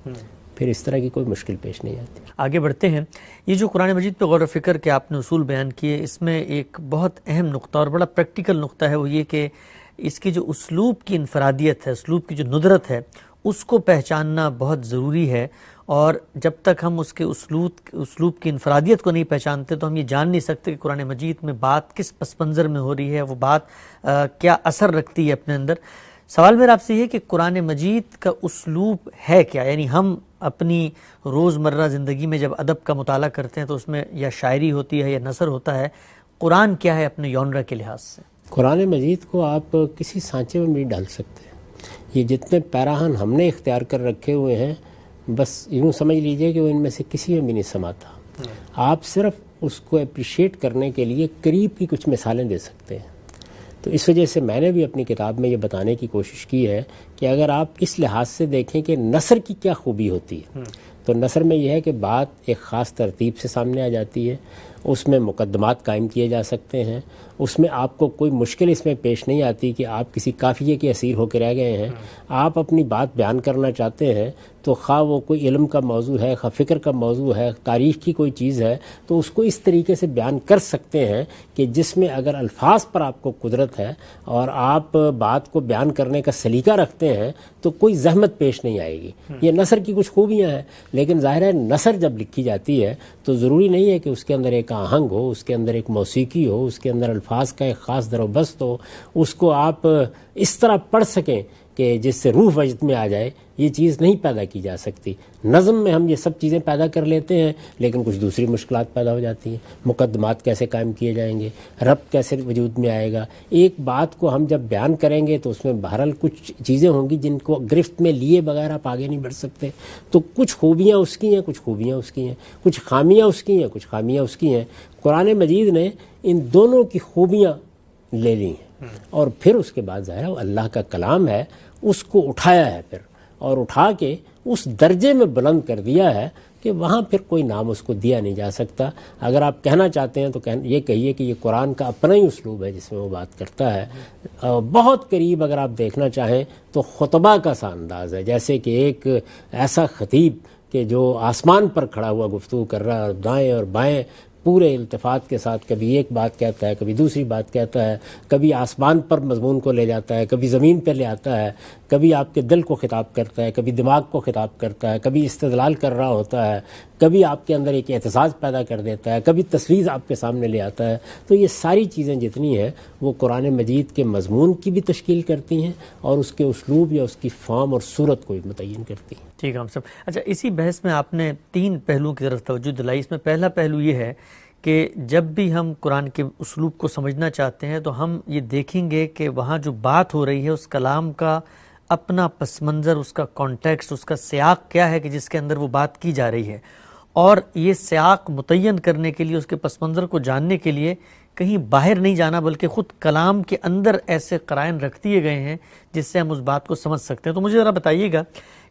پھر اس طرح کی کوئی مشکل پیش نہیں آتی. آگے بڑھتے ہیں. یہ جو قرآن مجید پہ غور و فکر کے آپ نے اصول بیان کیے، اس میں ایک بہت اہم نقطہ اور بڑا پریکٹیکل نقطہ ہے، وہ یہ کہ اس کی جو اسلوب کی انفرادیت ہے، اسلوب کی جو ندرت ہے، اس کو پہچاننا بہت ضروری ہے. اور جب تک ہم اس کے اسلوب کی انفرادیت کو نہیں پہچانتے تو ہم یہ جان نہیں سکتے کہ قرآن مجید میں بات کس پس منظر میں ہو رہی ہے، وہ بات کیا اثر رکھتی ہے اپنے اندر. سوال میرا آپ سے یہ کہ قرآن مجید کا اسلوب ہے کیا؟ یعنی ہم اپنی روزمرہ زندگی میں جب ادب کا مطالعہ کرتے ہیں تو اس میں یا شاعری ہوتی ہے یا نثر ہوتا ہے. قرآن کیا ہے اپنے یونرا کے لحاظ سے؟ قرآن مجید کو آپ کسی سانچے میں نہیں ڈال سکتے. یہ جتنے پیراہن ہم نے اختیار کر رکھے ہوئے ہیں، بس یوں سمجھ لیجئے کہ وہ ان میں سے کسی میں بھی نہیں سماتا. آپ صرف اس کو اپریشیٹ کرنے کے لیے قریب کی کچھ مثالیں دے سکتے ہیں. تو اس وجہ سے میں نے بھی اپنی کتاب میں یہ بتانے کی کوشش کی ہے کہ اگر آپ اس لحاظ سے دیکھیں کہ نثر کی کیا خوبی ہوتی ہے، تو نثر میں یہ ہے کہ بات ایک خاص ترتیب سے سامنے آ جاتی ہے، اس میں مقدمات قائم کیے جا سکتے ہیں، اس میں آپ کو کوئی مشکل اس میں پیش نہیں آتی کہ آپ کسی قافیے کے اسیر ہو کے رہ گئے ہیں. آپ اپنی بات بیان کرنا چاہتے ہیں تو خواہ وہ کوئی علم کا موضوع ہے، خواہ فکر کا موضوع ہے، تاریخ کی کوئی چیز ہے، تو اس کو اس طریقے سے بیان کر سکتے ہیں کہ جس میں اگر الفاظ پر آپ کو قدرت ہے اور آپ بات کو بیان کرنے کا سلیقہ رکھتے ہیں تو کوئی زحمت پیش نہیں آئے گی. یہ نثر کی کچھ خوبیاں ہیں. لیکن ظاہر ہے نثر جب لکھی جاتی ہے تو ضروری نہیں ہے کہ اس کے اندر ایک آہنگ ہو، اس کے اندر ایک موسیقی ہو، اس کے اندر الفاظ کا ایک خاص در و بست ہو، اس کو آپ اس طرح پڑھ سکیں کہ جس سے روح وجد میں آ جائے. یہ چیز نہیں پیدا کی جا سکتی. نظم میں ہم یہ سب چیزیں پیدا کر لیتے ہیں لیکن کچھ دوسری مشکلات پیدا ہو جاتی ہیں. مقدمات کیسے قائم کیے جائیں گے، ربط کیسے وجود میں آئے گا. ایک بات کو ہم جب بیان کریں گے تو اس میں بہرحال کچھ چیزیں ہوں گی جن کو گرفت میں لیے بغیر آپ آگے نہیں بڑھ سکتے. تو کچھ خوبیاں اس کی ہیں، کچھ خوبیاں اس کی ہیں، کچھ خامیاں اس کی ہیں، کچھ خامیاں اس کی ہیں. قرآن مجید نے ان دونوں کی خوبیاں لے لی ہیں اور پھر اس کے بعد ظاہر ہے اللہ کا کلام ہے، اس کو اٹھایا ہے پھر، اور اٹھا کے اس درجے میں بلند کر دیا ہے کہ وہاں پھر کوئی نام اس کو دیا نہیں جا سکتا. اگر آپ کہنا چاہتے ہیں تو یہ کہیے کہ یہ قرآن کا اپنا ہی اسلوب ہے جس میں وہ بات کرتا ہے. بہت قریب اگر آپ دیکھنا چاہیں تو خطبہ کا سا انداز ہے، جیسے کہ ایک ایسا خطیب کہ جو آسمان پر کھڑا ہوا گفتگو کر رہا ہے اور دائیں اور بائیں پورے التفات کے ساتھ کبھی ایک بات کہتا ہے، کبھی دوسری بات کہتا ہے، کبھی آسمان پر مضمون کو لے جاتا ہے، کبھی زمین پہ لے آتا ہے، کبھی آپ کے دل کو خطاب کرتا ہے، کبھی دماغ کو خطاب کرتا ہے، کبھی استدلال کر رہا ہوتا ہے، کبھی آپ کے اندر ایک احتساس پیدا کر دیتا ہے، کبھی تصویر آپ کے سامنے لے آتا ہے. تو یہ ساری چیزیں جتنی ہیں وہ قرآن مجید کے مضمون کی بھی تشکیل کرتی ہیں اور اس کے اسلوب یا اس کی فارم اور صورت کو بھی متعین کرتی ہیں. ٹھیک ہے ہم سب. اچھا، اسی بحث میں آپ نے 3 پہلوؤں کی طرف توجہ دلائی. اس میں پہلا پہلو یہ ہے کہ جب بھی ہم قرآن کے اسلوب کو سمجھنا چاہتے ہیں تو ہم یہ دیکھیں گے کہ وہاں جو بات ہو رہی ہے اس کلام کا اپنا پس منظر، اس کا کانٹیکسٹ، اس کا سیاق کیا ہے کہ جس کے اندر وہ بات کی جا رہی ہے. اور یہ سیاق متعین کرنے کے لیے، اس کے پس منظر کو جاننے کے لیے کہیں باہر نہیں جانا بلکہ خود کلام کے اندر ایسے قرائن رکھ دیے گئے ہیں جس سے ہم اس بات کو سمجھ سکتے ہیں. تو مجھے ذرا بتائیے گا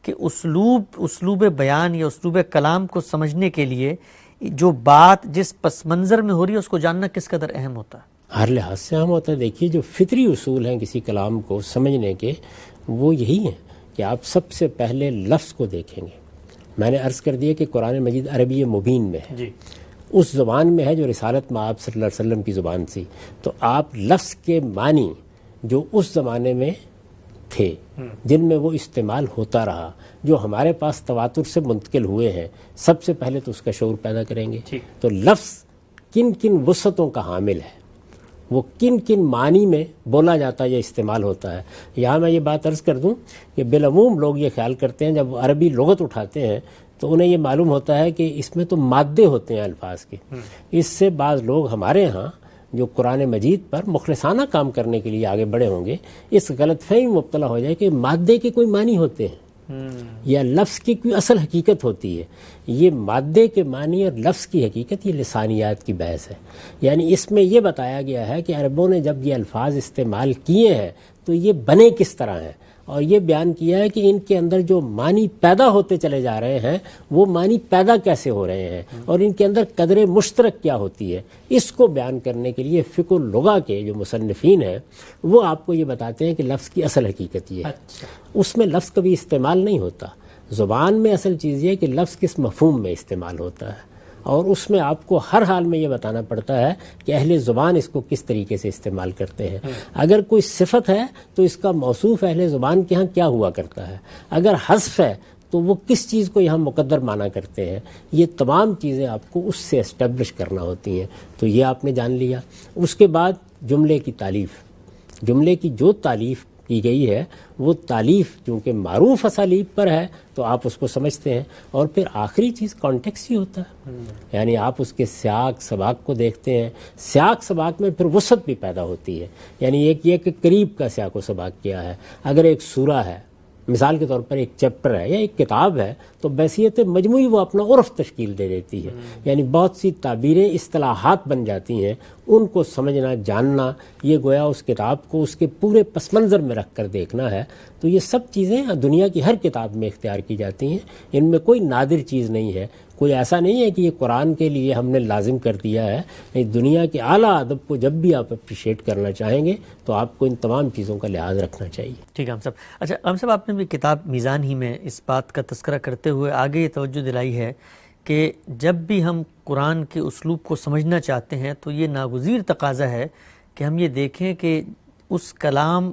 کہ اسلوب بیان یا اسلوب کلام کو سمجھنے کے لیے جو بات جس پس منظر میں ہو رہی ہے اس کو جاننا کس قدر اہم ہوتا ہے؟ ہر لحاظ سے اہم ہوتا ہے. دیکھیے جو فطری اصول ہیں کسی کلام کو سمجھنے کے وہ یہی ہیں کہ آپ سب سے پہلے لفظ کو دیکھیں گے. میں نے عرض کر دیا کہ قرآن مجید عربی مبین میں ہے جی. اس زبان میں ہے جو رسالت مآب صلی اللہ علیہ وسلم کی زبان تھی. تو آپ لفظ کے معنی جو اس زمانے میں تھے جن میں وہ استعمال ہوتا رہا جو ہمارے پاس تواتر سے منتقل ہوئے ہیں سب سے پہلے تو اس کا شعور پیدا کریں گے. تو لفظ کن کن وسعتوں کا حامل ہے, وہ کن کن معنی میں بولا جاتا ہے یا استعمال ہوتا ہے. یہاں میں یہ بات عرض کر دوں کہ بالعموم لوگ یہ خیال کرتے ہیں جب عربی لغت اٹھاتے ہیں تو انہیں یہ معلوم ہوتا ہے کہ اس میں تو مادے ہوتے ہیں الفاظ کے. اس سے بعض لوگ ہمارے ہاں جو قرآن مجید پر مخلصانہ کام کرنے کے لیے آگے بڑھے ہوں گے اس غلط فہمی مبتلا ہو جائے کہ مادے کے کوئی معنی ہوتے ہیں یا لفظ کی کوئی اصل حقیقت ہوتی ہے. یہ مادے کے معنی اور لفظ کی حقیقت یہ لسانیات کی بحث ہے. یعنی اس میں یہ بتایا گیا ہے کہ عربوں نے جب یہ الفاظ استعمال کیے ہیں تو یہ بنے کس طرح ہیں, اور یہ بیان کیا ہے کہ ان کے اندر جو معنی پیدا ہوتے چلے جا رہے ہیں وہ معنی پیدا کیسے ہو رہے ہیں اور ان کے اندر قدر مشترک کیا ہوتی ہے. اس کو بیان کرنے کے لیے فقہ اللغہ کے جو مصنفین ہیں وہ آپ کو یہ بتاتے ہیں کہ لفظ کی اصل حقیقت یہ ہے. اس میں لفظ کبھی استعمال نہیں ہوتا. زبان میں اصل چیز یہ ہے کہ لفظ کس مفہوم میں استعمال ہوتا ہے, اور اس میں آپ کو ہر حال میں یہ بتانا پڑتا ہے کہ اہل زبان اس کو کس طریقے سے استعمال کرتے ہیں. اگر کوئی صفت ہے تو اس کا موصوف اہل زبان کے ہاں کیا ہوا کرتا ہے, اگر حذف ہے تو وہ کس چیز کو یہاں مقدر مانا کرتے ہیں. یہ تمام چیزیں آپ کو اس سے اسٹیبلش کرنا ہوتی ہیں. تو یہ آپ نے جان لیا. اس کے بعد جملے کی تعلیف, جملے کی جو تعلیف کی گئی ہے وہ تعلیف چونکہ معروف اسالیب پر ہے تو آپ اس کو سمجھتے ہیں. اور پھر آخری چیز کانٹیکس ہی ہوتا ہے, یعنی آپ اس کے سیاق سباق کو دیکھتے ہیں. سیاق سباق میں پھر وسعت بھی پیدا ہوتی ہے. یعنی ایک یہ کہ قریب کا سیاق و سباق کیا ہے. اگر ایک سورہ ہے مثال کے طور پر ایک چیپٹر ہے یا ایک کتاب ہے تو بحیثیت مجموعی وہ اپنا عرف تشکیل دے دیتی ہے. یعنی بہت سی تعبیریں اصطلاحات بن جاتی ہیں, ان کو سمجھنا جاننا یہ گویا اس کتاب کو اس کے پورے پس منظر میں رکھ کر دیکھنا ہے. تو یہ سب چیزیں دنیا کی ہر کتاب میں اختیار کی جاتی ہیں. ان میں کوئی نادر چیز نہیں ہے, کوئی ایسا نہیں ہے کہ یہ قرآن کے لیے ہم نے لازم کر دیا ہے. دنیا کے اعلیٰ ادب کو جب بھی آپ اپریشیٹ کرنا چاہیں گے تو آپ کو ان تمام چیزوں کا لحاظ رکھنا چاہیے. ٹھیک ہے ہم صاحب. اچھا ہم صاحب آپ نے بھی کتاب میزان ہی میں اس بات کا تذکرہ کرتے ہوئے آگے یہ توجہ دلائی ہے کہ جب بھی ہم قرآن کے اسلوب کو سمجھنا چاہتے ہیں تو یہ ناگزیر تقاضا ہے کہ ہم یہ دیکھیں کہ اس کلام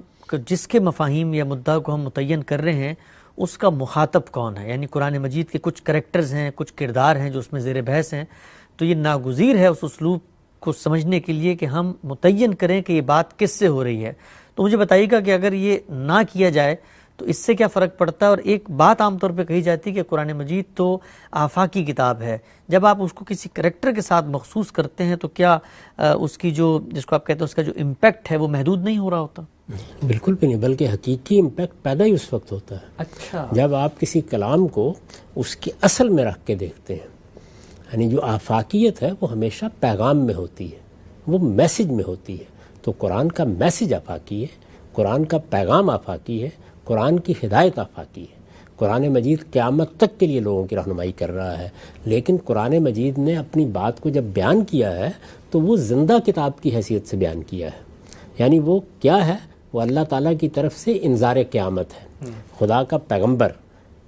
جس کے مفاہیم یا مدعا کو ہم متعین کر رہے ہیں اس کا مخاطب کون ہے. یعنی قرآن مجید کے کچھ کریکٹرز ہیں, کچھ کردار ہیں جو اس میں زیر بحث ہیں. تو یہ ناگزیر ہے اس اسلوب کو سمجھنے کے لیے کہ ہم متعین کریں کہ یہ بات کس سے ہو رہی ہے. تو مجھے بتائیے گا کہ اگر یہ نہ کیا جائے تو اس سے کیا فرق پڑتا ہے. اور ایک بات عام طور پہ کہی جاتی ہے کہ قرآن مجید تو آفاقی کتاب ہے. جب آپ اس کو کسی کریکٹر کے ساتھ مخصوص کرتے ہیں تو کیا اس کی جو جس کو آپ کہتے ہیں اس کا جو امپیکٹ ہے وہ محدود نہیں ہو رہا ہوتا؟ بالکل بھی نہیں, بلکہ حقیقی امپیکٹ پیدا ہی اس وقت ہوتا ہے. اچھا. جب آپ کسی کلام کو اس کی اصل میں رکھ کے دیکھتے ہیں. یعنی جو آفاقیت ہے وہ ہمیشہ پیغام میں ہوتی ہے, وہ میسج میں ہوتی ہے. تو قرآن کا میسج آفاقی ہے, قرآن کا پیغام آفاقی ہے, قرآن کی ہدایت آفاقی ہے. قرآن مجید قیامت تک کے لیے لوگوں کی رہنمائی کر رہا ہے. لیکن قرآن مجید نے اپنی بات کو جب بیان کیا ہے تو وہ زندہ کتاب کی حیثیت سے بیان کیا ہے. یعنی وہ کیا ہے, وہ اللہ تعالیٰ کی طرف سے انذار قیامت ہے. خدا کا پیغمبر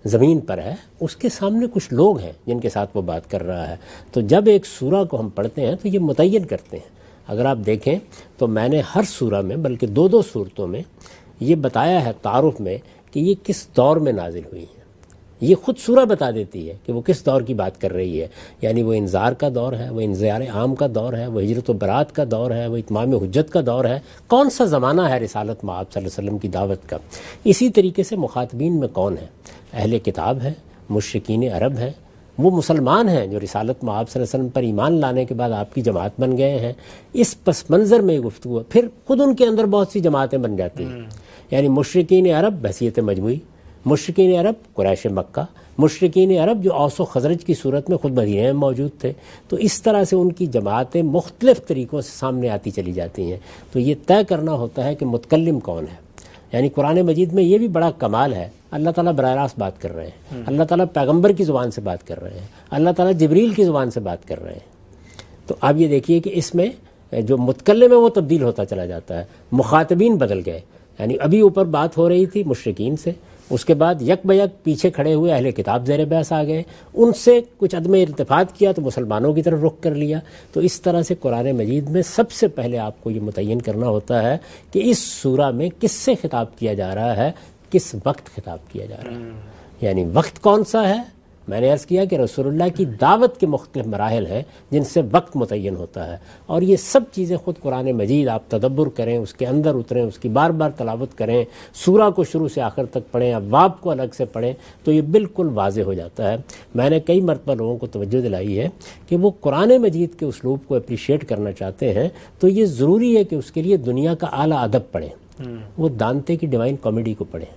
زمین پر ہے, اس کے سامنے کچھ لوگ ہیں جن کے ساتھ وہ بات کر رہا ہے. تو جب ایک سورہ کو ہم پڑھتے ہیں تو یہ متعین کرتے ہیں. اگر آپ دیکھیں تو میں نے ہر سورہ میں بلکہ دو سورتوں میں یہ بتایا ہے تعارف میں کہ یہ کس دور میں نازل ہوئی ہیں. یہ خود سورہ بتا دیتی ہے کہ وہ کس دور کی بات کر رہی ہے. یعنی وہ انذار کا دور ہے, وہ انذار عام کا دور ہے, وہ ہجرت و برات کا دور ہے, وہ اتمام حجت کا دور ہے. کون سا زمانہ ہے رسالت مآب صلی اللہ علیہ وسلم کی دعوت کا. اسی طریقے سے مخاطبین میں کون ہے, اہل کتاب ہیں, مشرکین عرب ہیں, وہ مسلمان ہیں جو رسالت مآب صلی اللہ علیہ وسلم پر ایمان لانے کے بعد آپ کی جماعت بن گئے ہیں. اس پس منظر میں گفتگو ہے. پھر خود ان کے اندر بہت سی جماعتیں بن جاتی ہیں. یعنی مشرکین عرب بحیثیت مجموعی, مشرکین عرب قریش مکہ, مشرکین عرب جو اوس و خزرج کی صورت میں خود مدینہ میں موجود تھے، تو اس طرح سے ان کی جماعتیں مختلف طریقوں سے سامنے آتی چلی جاتی ہیں. تو یہ طے کرنا ہوتا ہے کہ متکلم کون ہے. یعنی قرآن مجید میں یہ بھی بڑا کمال ہے، اللہ تعالیٰ براہ راست بات کر رہے ہیں، اللہ تعالیٰ پیغمبر کی زبان سے بات کر رہے ہیں، اللہ تعالیٰ جبریل کی زبان سے بات کر رہے ہیں. تو آپ یہ دیکھیے کہ اس میں جو متکلم ہے وہ تبدیل ہوتا چلا جاتا ہے، مخاطبین بدل گئے. یعنی ابھی اوپر بات ہو رہی تھی مشرکین سے، اس کے بعد یک بیک پیچھے کھڑے ہوئے اہل کتاب زیر بحث آ گئے، ان سے کچھ عدم التفات کیا تو مسلمانوں کی طرف رخ کر لیا. تو اس طرح سے قرآن مجید میں سب سے پہلے آپ کو یہ متعین کرنا ہوتا ہے کہ اس سورہ میں کس سے خطاب کیا جا رہا ہے، کس وقت خطاب کیا جا رہا ہے. یعنی وقت کون سا ہے؟ میں نے عرض کیا کہ رسول اللہ کی دعوت کے مختلف مراحل ہیں جن سے وقت متعین ہوتا ہے، اور یہ سب چیزیں خود قرآن مجید آپ تدبر کریں، اس کے اندر اتریں، اس کی بار بار تلاوت کریں، سورہ کو شروع سے آخر تک پڑھیں، ابواب کو الگ سے پڑھیں، تو یہ بالکل واضح ہو جاتا ہے. میں نے کئی مرتبہ لوگوں کو توجہ دلائی ہے کہ وہ قرآن مجید کے اسلوب کو اپریشیٹ کرنا چاہتے ہیں تو یہ ضروری ہے کہ اس کے لیے دنیا کا اعلیٰ ادب پڑھیں. وہ دانتے کی ڈیوائن کامیڈی کو پڑھیں،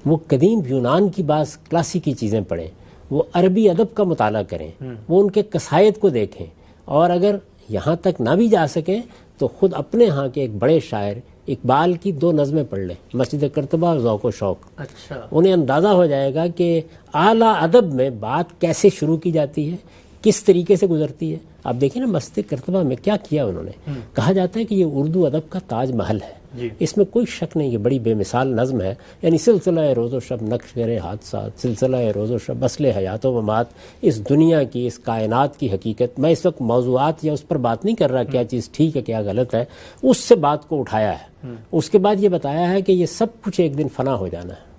وہ قدیم یونان کی بعض کلاسیکی چیزیں پڑھیں، وہ عربی ادب کا مطالعہ کریں، وہ ان کے قصائد کو دیکھیں، اور اگر یہاں تک نہ بھی جا سکیں تو خود اپنے ہاں کے ایک بڑے شاعر اقبال کی 2 نظمیں پڑھ لیں، مسجد کرتبہ اور ذوق و شوق. انہیں اندازہ ہو جائے گا کہ اعلیٰ ادب میں بات کیسے شروع کی جاتی ہے، کس طریقے سے گزرتی ہے. آپ دیکھیں نا مسجد کرتبہ میں کیا کیا انہوں نے. کہا جاتا ہے کہ یہ اردو ادب کا تاج محل ہے، اس میں کوئی شک نہیں، یہ بڑی بے مثال نظم ہے. یعنی سلسلہ روز و شب نقش کرے حادثات، سلسلہ روز و شب اصل حیات و ممات، اس دنیا کی، اس کائنات کی حقیقت. میں اس وقت موضوعات یا اس پر بات نہیں کر رہا کیا چیز ٹھیک ہے کیا غلط ہے، اس سے بات کو اٹھایا ہے. اس کے بعد یہ بتایا ہے کہ یہ سب کچھ ایک دن فنا ہو جانا ہے،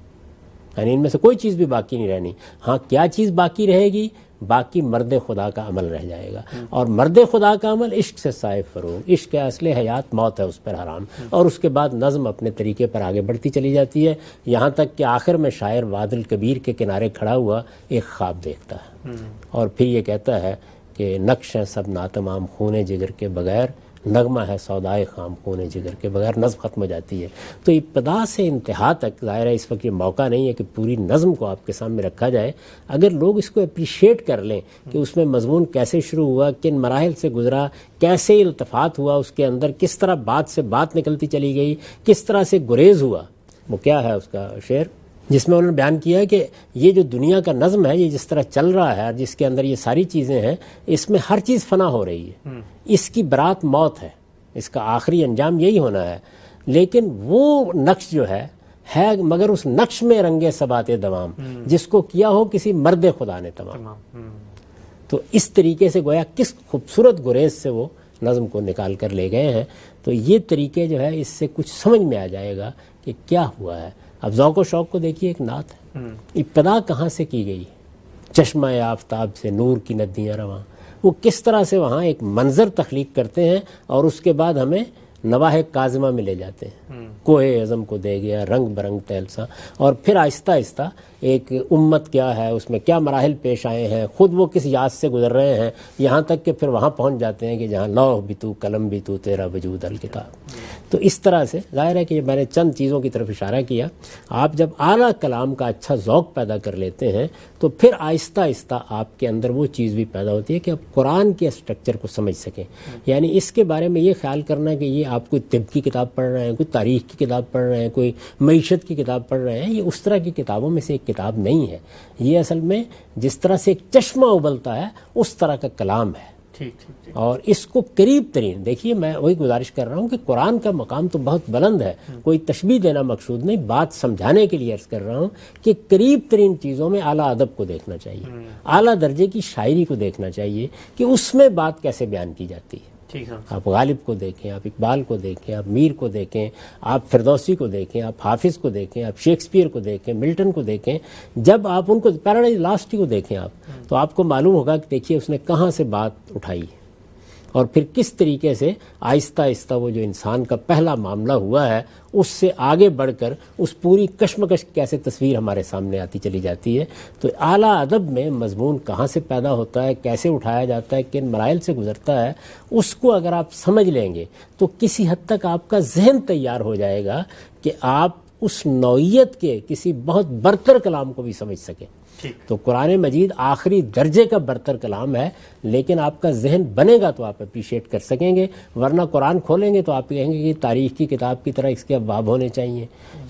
یعنی ان میں سے کوئی چیز بھی باقی نہیں رہنی. ہاں کیا چیز باقی رہے گی؟ باقی مرد خدا کا عمل رہ جائے گا، اور مرد خدا کا عمل عشق سے صائب فروغ، عشق اصل حیات، موت ہے اس پر حرام. اور اس کے بعد نظم اپنے طریقے پر آگے بڑھتی چلی جاتی ہے، یہاں تک کہ آخر میں شاعر واد الکبیر کے کنارے کھڑا ہوا ایک خواب دیکھتا ہے، اور پھر یہ کہتا ہے کہ نقش ہے سب ناتمام خون جگر کے بغیر، نغمہ ہے سودائے خام خون جگر کے بغیر. نظم ختم ہو جاتی ہے. تو ابتدا سے انتہا تک، ظاہر ہے اس وقت یہ موقع نہیں ہے کہ پوری نظم کو آپ کے سامنے رکھا جائے. اگر لوگ اس کو اپریشیٹ کر لیں کہ اس میں مضمون کیسے شروع ہوا، کن مراحل سے گزرا، کیسے التفات ہوا اس کے اندر، کس طرح بات سے بات نکلتی چلی گئی، کس طرح سے گریز ہوا. وہ کیا ہے اس کا شعر جس میں انہوں نے بیان کیا ہے کہ یہ جو دنیا کا نظم ہے، یہ جس طرح چل رہا ہے، جس کے اندر یہ ساری چیزیں ہیں، اس میں ہر چیز فنا ہو رہی ہے. اس کی برات موت ہے، اس کا آخری انجام یہی ہونا ہے. لیکن وہ نقش جو ہے مگر اس نقش میں رنگے ثبات دوام، جس کو کیا ہو کسی مرد خدا نے تمام. تو اس طریقے سے گویا کس خوبصورت گریز سے وہ نظم کو نکال کر لے گئے ہیں. تو یہ طریقے جو ہے اس سے کچھ سمجھ میں آ جائے گا کہ کیا ہوا ہے. اب ذوق و شوق کو دیکھیے، ایک نعت ہے، ابتدا کہاں سے کی گئی؟ چشمہ آفتاب سے نور کی ندیاں رواں. وہ کس طرح سے وہاں ایک منظر تخلیق کرتے ہیں اور اس کے بعد ہمیں نواح کاظمہ میں لے جاتے ہیں. کوہ اعظم کو دے گیا رنگ برنگ تیلسا، اور پھر آہستہ آہستہ ایک امت کیا ہے، اس میں کیا مراحل پیش آئے ہیں، خود وہ کس یاد سے گزر رہے ہیں، یہاں تک کہ پھر وہاں پہنچ جاتے ہیں کہ جہاں لوح بھی تو قلم بھی تو تیرا وجود الکتاب. تو اس طرح سے ظاہر ہے کہ میں نے چند چیزوں کی طرف اشارہ کیا. آپ جب اعلیٰ کلام کا اچھا ذوق پیدا کر لیتے ہیں تو پھر آہستہ آہستہ آپ کے اندر وہ چیز بھی پیدا ہوتی ہے کہ آپ قرآن کے اسٹرکچر کو سمجھ سکیں. یعنی اس کے بارے میں یہ خیال کرنا کہ یہ آپ کوئی طب کی کتاب پڑھ رہے ہیں، کوئی تاریخ کی کتاب پڑھ رہے ہیں، کوئی معیشت کی کتاب پڑھ رہے ہیں، یہ اس طرح کی کتابوں میں سے ایک کتاب نہیں ہے. یہ اصل میں جس طرح سے ایک چشمہ ابلتا ہے اس طرح کا کلام ہے. اور اس کو قریب ترین دیکھیے، میں وہی گزارش کر رہا ہوں کہ قرآن کا مقام تو بہت بلند ہے، کوئی تشبیہ دینا مقصود نہیں، بات سمجھانے کے لیے عرض کر رہا ہوں کہ قریب ترین چیزوں میں اعلیٰ ادب کو دیکھنا چاہیے، اعلیٰ درجے کی شاعری کو دیکھنا چاہیے کہ اس میں بات کیسے بیان کی جاتی ہے. آپ غالب کو دیکھیں، آپ اقبال کو دیکھیں، آپ میر کو دیکھیں، آپ فردوسی کو دیکھیں، آپ حافظ کو دیکھیں، آپ شیکسپیئر کو دیکھیں، ملٹن کو دیکھیں. جب آپ ان کو پیراڈائز لاسٹ کو دیکھیں آپ تو آپ کو معلوم ہوگا کہ دیکھیے اس نے کہاں سے بات اٹھائی ہے اور پھر کس طریقے سے آہستہ آہستہ وہ جو انسان کا پہلا معاملہ ہوا ہے اس سے آگے بڑھ کر اس پوری کشمکش کیسے تصویر ہمارے سامنے آتی چلی جاتی ہے. تو اعلیٰ ادب میں مضمون کہاں سے پیدا ہوتا ہے، کیسے اٹھایا جاتا ہے، کن مراحل سے گزرتا ہے، اس کو اگر آپ سمجھ لیں گے تو کسی حد تک آپ کا ذہن تیار ہو جائے گا کہ آپ اس نوعیت کے کسی بہت برتر کلام کو بھی سمجھ سکیں. تو قرآن مجید آخری درجے کا برتر کلام ہے، لیکن آپ کا ذہن بنے گا تو آپ اپریشیٹ کر سکیں گے، ورنہ قرآن کھولیں گے تو آپ کہیں گے کہ تاریخ کی کتاب کی طرح اس کے ابواب ہونے چاہیے.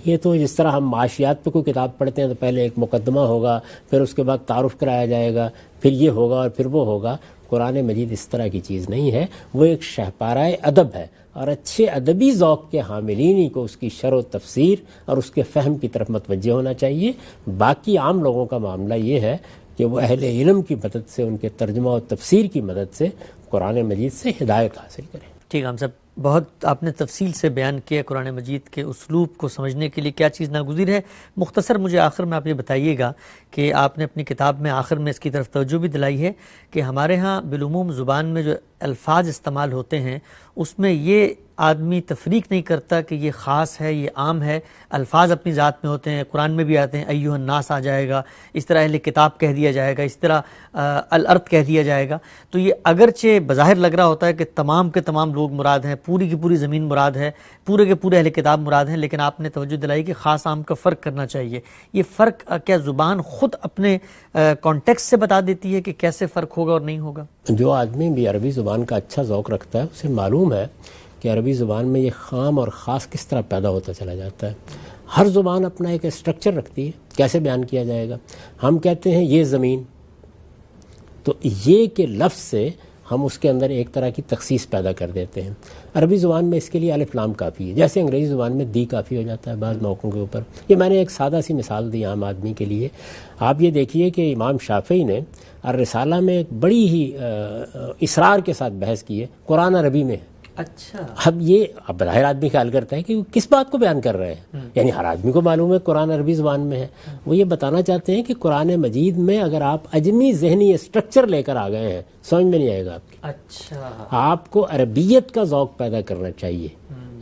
یہ تو جس طرح ہم معاشیات پہ کوئی کتاب پڑھتے ہیں تو پہلے ایک مقدمہ ہوگا، پھر اس کے بعد تعارف کرایا جائے گا، پھر یہ ہوگا اور پھر وہ ہوگا. قرآن مجید اس طرح کی چیز نہیں ہے، وہ ایک شہپارۂ ادب ہے، اور اچھے ادبی ذوق کے حاملین ہی کو اس کی شرح و تفسیر اور اس کے فہم کی طرف متوجہ ہونا چاہیے. باقی عام لوگوں کا معاملہ یہ ہے کہ وہ اہل علم کی مدد سے، ان کے ترجمہ و تفسیر کی مدد سے قرآن مجید سے ہدایت حاصل کریں. ٹھیک ہے ہم سب بہت آپ نے تفصیل سے بیان کیا قرآن مجید کے اسلوب کو سمجھنے کے لیے کیا چیز ناگزیر ہے. مختصر مجھے آخر میں آپ یہ بتائیے گا کہ آپ نے اپنی کتاب میں آخر میں اس کی طرف توجہ بھی دلائی ہے کہ ہمارے ہاں بالعموم زبان میں جو الفاظ استعمال ہوتے ہیں اس میں یہ آدمی تفریق نہیں کرتا کہ یہ خاص ہے یہ عام ہے. الفاظ اپنی ذات میں ہوتے ہیں، قرآن میں بھی آتے ہیں، ایھا الناس آ جائے گا، اس طرح اہل کتاب کہہ دیا جائے گا، اس طرح الارض کہہ دیا جائے گا. تو یہ اگرچہ بظاہر لگ رہا ہوتا ہے کہ تمام کے تمام لوگ مراد ہیں، پوری کی پوری زمین مراد ہے، پورے کے پورے اہل کتاب مراد ہیں، لیکن آپ نے توجہ دلائی کہ خاص عام کا فرق کرنا چاہیے. یہ فرق کیا زبان خود اپنے کانٹیکسٹ سے بتا دیتی ہے کہ کیسے فرق ہوگا اور نہیں ہوگا؟ جو آدمی بھی عربی زبان کا اچھا ذوق رکھتا ہے اسے معلوم ہے کہ عربی زبان میں یہ خام اور خاص کس طرح پیدا ہوتا چلا جاتا ہے. ہر زبان اپنا ایک اسٹرکچر رکھتی ہے، کیسے بیان کیا جائے گا. ہم کہتے ہیں یہ زمین، تو یہ کے لفظ سے ہم اس کے اندر ایک طرح کی تخصیص پیدا کر دیتے ہیں. عربی زبان میں اس کے لیے الف لام کافی ہے، جیسے انگریزی زبان میں دی کافی ہو جاتا ہے بعض موقعوں کے اوپر. یہ میں نے ایک سادہ سی مثال دی عام آدمی کے لیے. آپ یہ دیکھیے کہ امام شافعی نے الرسالہ میں ایک بڑی ہی اصرار کے ساتھ بحث کی ہے قرآن عربی میں ہے. اچھا، اب یہ ظاہر آدمی خیال کرتا ہے کہ وہ کس بات کو بیان کر رہے ہیں، یعنی ہر آدمی کو معلوم ہے قرآن عربی زبان میں ہے. وہ یہ بتانا چاہتے ہیں کہ قرآن مجید میں اگر آپ اجمی ذہنی اسٹرکچر لے کر آ گئے ہیں سمجھ میں نہیں آئے گا آپ کی. اچھا، آپ کو عربیت کا ذوق پیدا کرنا چاہیے،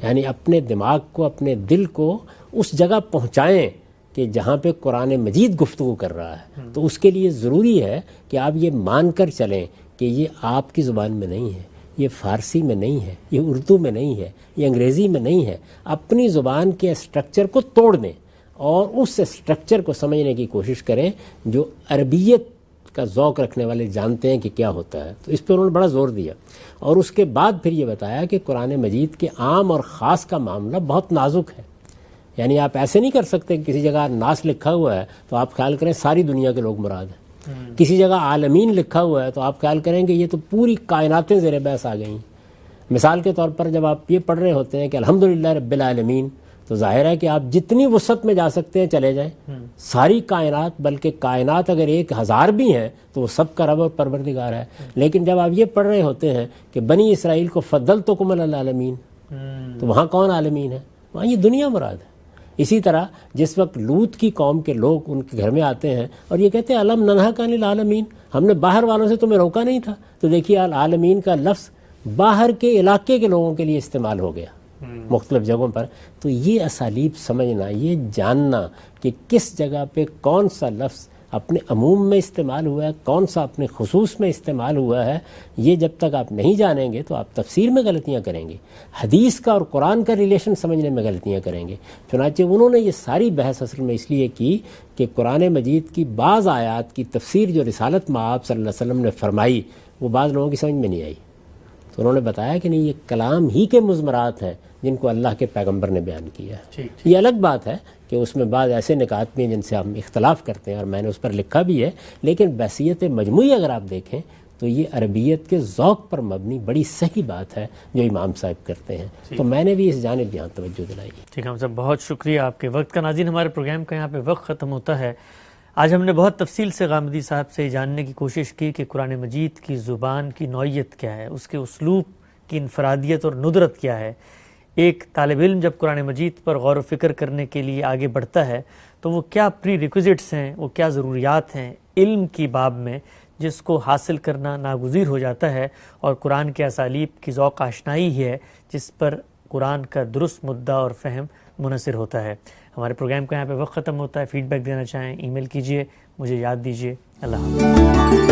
یعنی اپنے دماغ کو، اپنے دل کو اس جگہ پہنچائیں کہ جہاں پہ قرآن مجید گفتگو کر رہا ہے. تو اس کے لیے ضروری ہے کہ آپ یہ مان کر چلیں کہ یہ آپ کی زبان میں نہیں ہے، یہ فارسی میں نہیں ہے، یہ اردو میں نہیں ہے، یہ انگریزی میں نہیں ہے. اپنی زبان کے اسٹرکچر کو توڑ دیں اور اس اسٹرکچر کو سمجھنے کی کوشش کریں جو عربیت کا ذوق رکھنے والے جانتے ہیں کہ کیا ہوتا ہے. تو اس پہ انہوں نے بڑا زور دیا، اور اس کے بعد پھر یہ بتایا کہ قرآن مجید کے عام اور خاص کا معاملہ بہت نازک ہے. یعنی آپ ایسے نہیں کر سکتے کہ کسی جگہ ناس لکھا ہوا ہے تو آپ خیال کریں ساری دنیا کے لوگ مراد ہیں، کسی جگہ عالمین لکھا ہوا ہے تو آپ خیال کریں کہ یہ تو پوری کائناتیں زیر بحث آ گئیں. مثال کے طور پر جب آپ یہ پڑھ رہے ہوتے ہیں کہ الحمدللہ رب العالمین، تو ظاہر ہے کہ آپ جتنی وسعت میں جا سکتے ہیں چلے جائیں. ساری کائنات، بلکہ کائنات اگر 1000 بھی ہیں تو وہ سب کا رب اور پروردگار ہے. لیکن جب آپ یہ پڑھ رہے ہوتے ہیں کہ بنی اسرائیل کو فضلتکم علی العالمین، تو وہاں کون عالمین ہے؟ وہاں یہ دنیا مراد ہے. اسی طرح جس وقت لوط کی قوم کے لوگ ان کے گھر میں آتے ہیں اور یہ کہتے ہیں الم ننہک عن العالمین، ہم نے باہر والوں سے تمہیں روکا نہیں تھا، تو دیکھیے العالمین کا لفظ باہر کے علاقے کے لوگوں کے لیے استعمال ہو گیا مختلف جگہوں پر. تو یہ اسالیب سمجھنا، یہ جاننا کہ کس جگہ پہ کون سا لفظ اپنے عموم میں استعمال ہوا ہے، کون سا اپنے خصوص میں استعمال ہوا ہے، یہ جب تک آپ نہیں جانیں گے تو آپ تفسیر میں غلطیاں کریں گے، حدیث کا اور قرآن کا ریلیشن سمجھنے میں غلطیاں کریں گے. چنانچہ انہوں نے یہ ساری بحث اصل میں اس لیے کی کہ قرآن مجید کی بعض آیات کی تفسیر جو رسالت مآب صلی اللہ علیہ وسلم نے فرمائی وہ بعض لوگوں کی سمجھ میں نہیں آئی. تو انہوں نے بتایا کہ نہیں، یہ کلام ہی کے مضمرات ہیں جن کو اللہ کے پیغمبر نے بیان کیا ہے. یہ الگ بات ہے کہ اس میں بعض ایسے نکات بھی ہیں جن سے ہم اختلاف کرتے ہیں اور میں نے اس پر لکھا بھی ہے، لیکن بحثیت مجموعی اگر آپ دیکھیں تو یہ عربیت کے ذوق پر مبنی بڑی صحیح بات ہے جو امام صاحب کرتے ہیں. تو میں نے بھی اس جانب یہاں توجہ دلائی. ٹھیک ہے صاحب، بہت شکریہ آپ کے وقت کا. ناظرین، ہمارے پروگرام کا یہاں پہ وقت ختم ہوتا ہے. آج ہم نے بہت تفصیل سے غامدی صاحب سے جاننے کی کوشش کی کہ قرآن مجید کی زبان کی نوعیت کیا ہے، اس کے اسلوب کی انفرادیت اور ندرت کیا ہے. ایک طالب علم جب قرآن مجید پر غور و فکر کرنے کے لیے آگے بڑھتا ہے تو وہ کیا پری ریکوزٹس ہیں، وہ کیا ضروریات ہیں علم کی باب میں جس کو حاصل کرنا ناگزیر ہو جاتا ہے، اور قرآن کے اسالیب کی ذوق آشنائی ہی ہے جس پر قرآن کا درست مدعا اور فہم منحصر ہوتا ہے. ہمارے پروگرام کا یہاں پہ وقت ختم ہوتا ہے. فیڈ بیک دینا چاہیں ای میل کیجئے، مجھے یاد دیجئے. اللہ حافظ.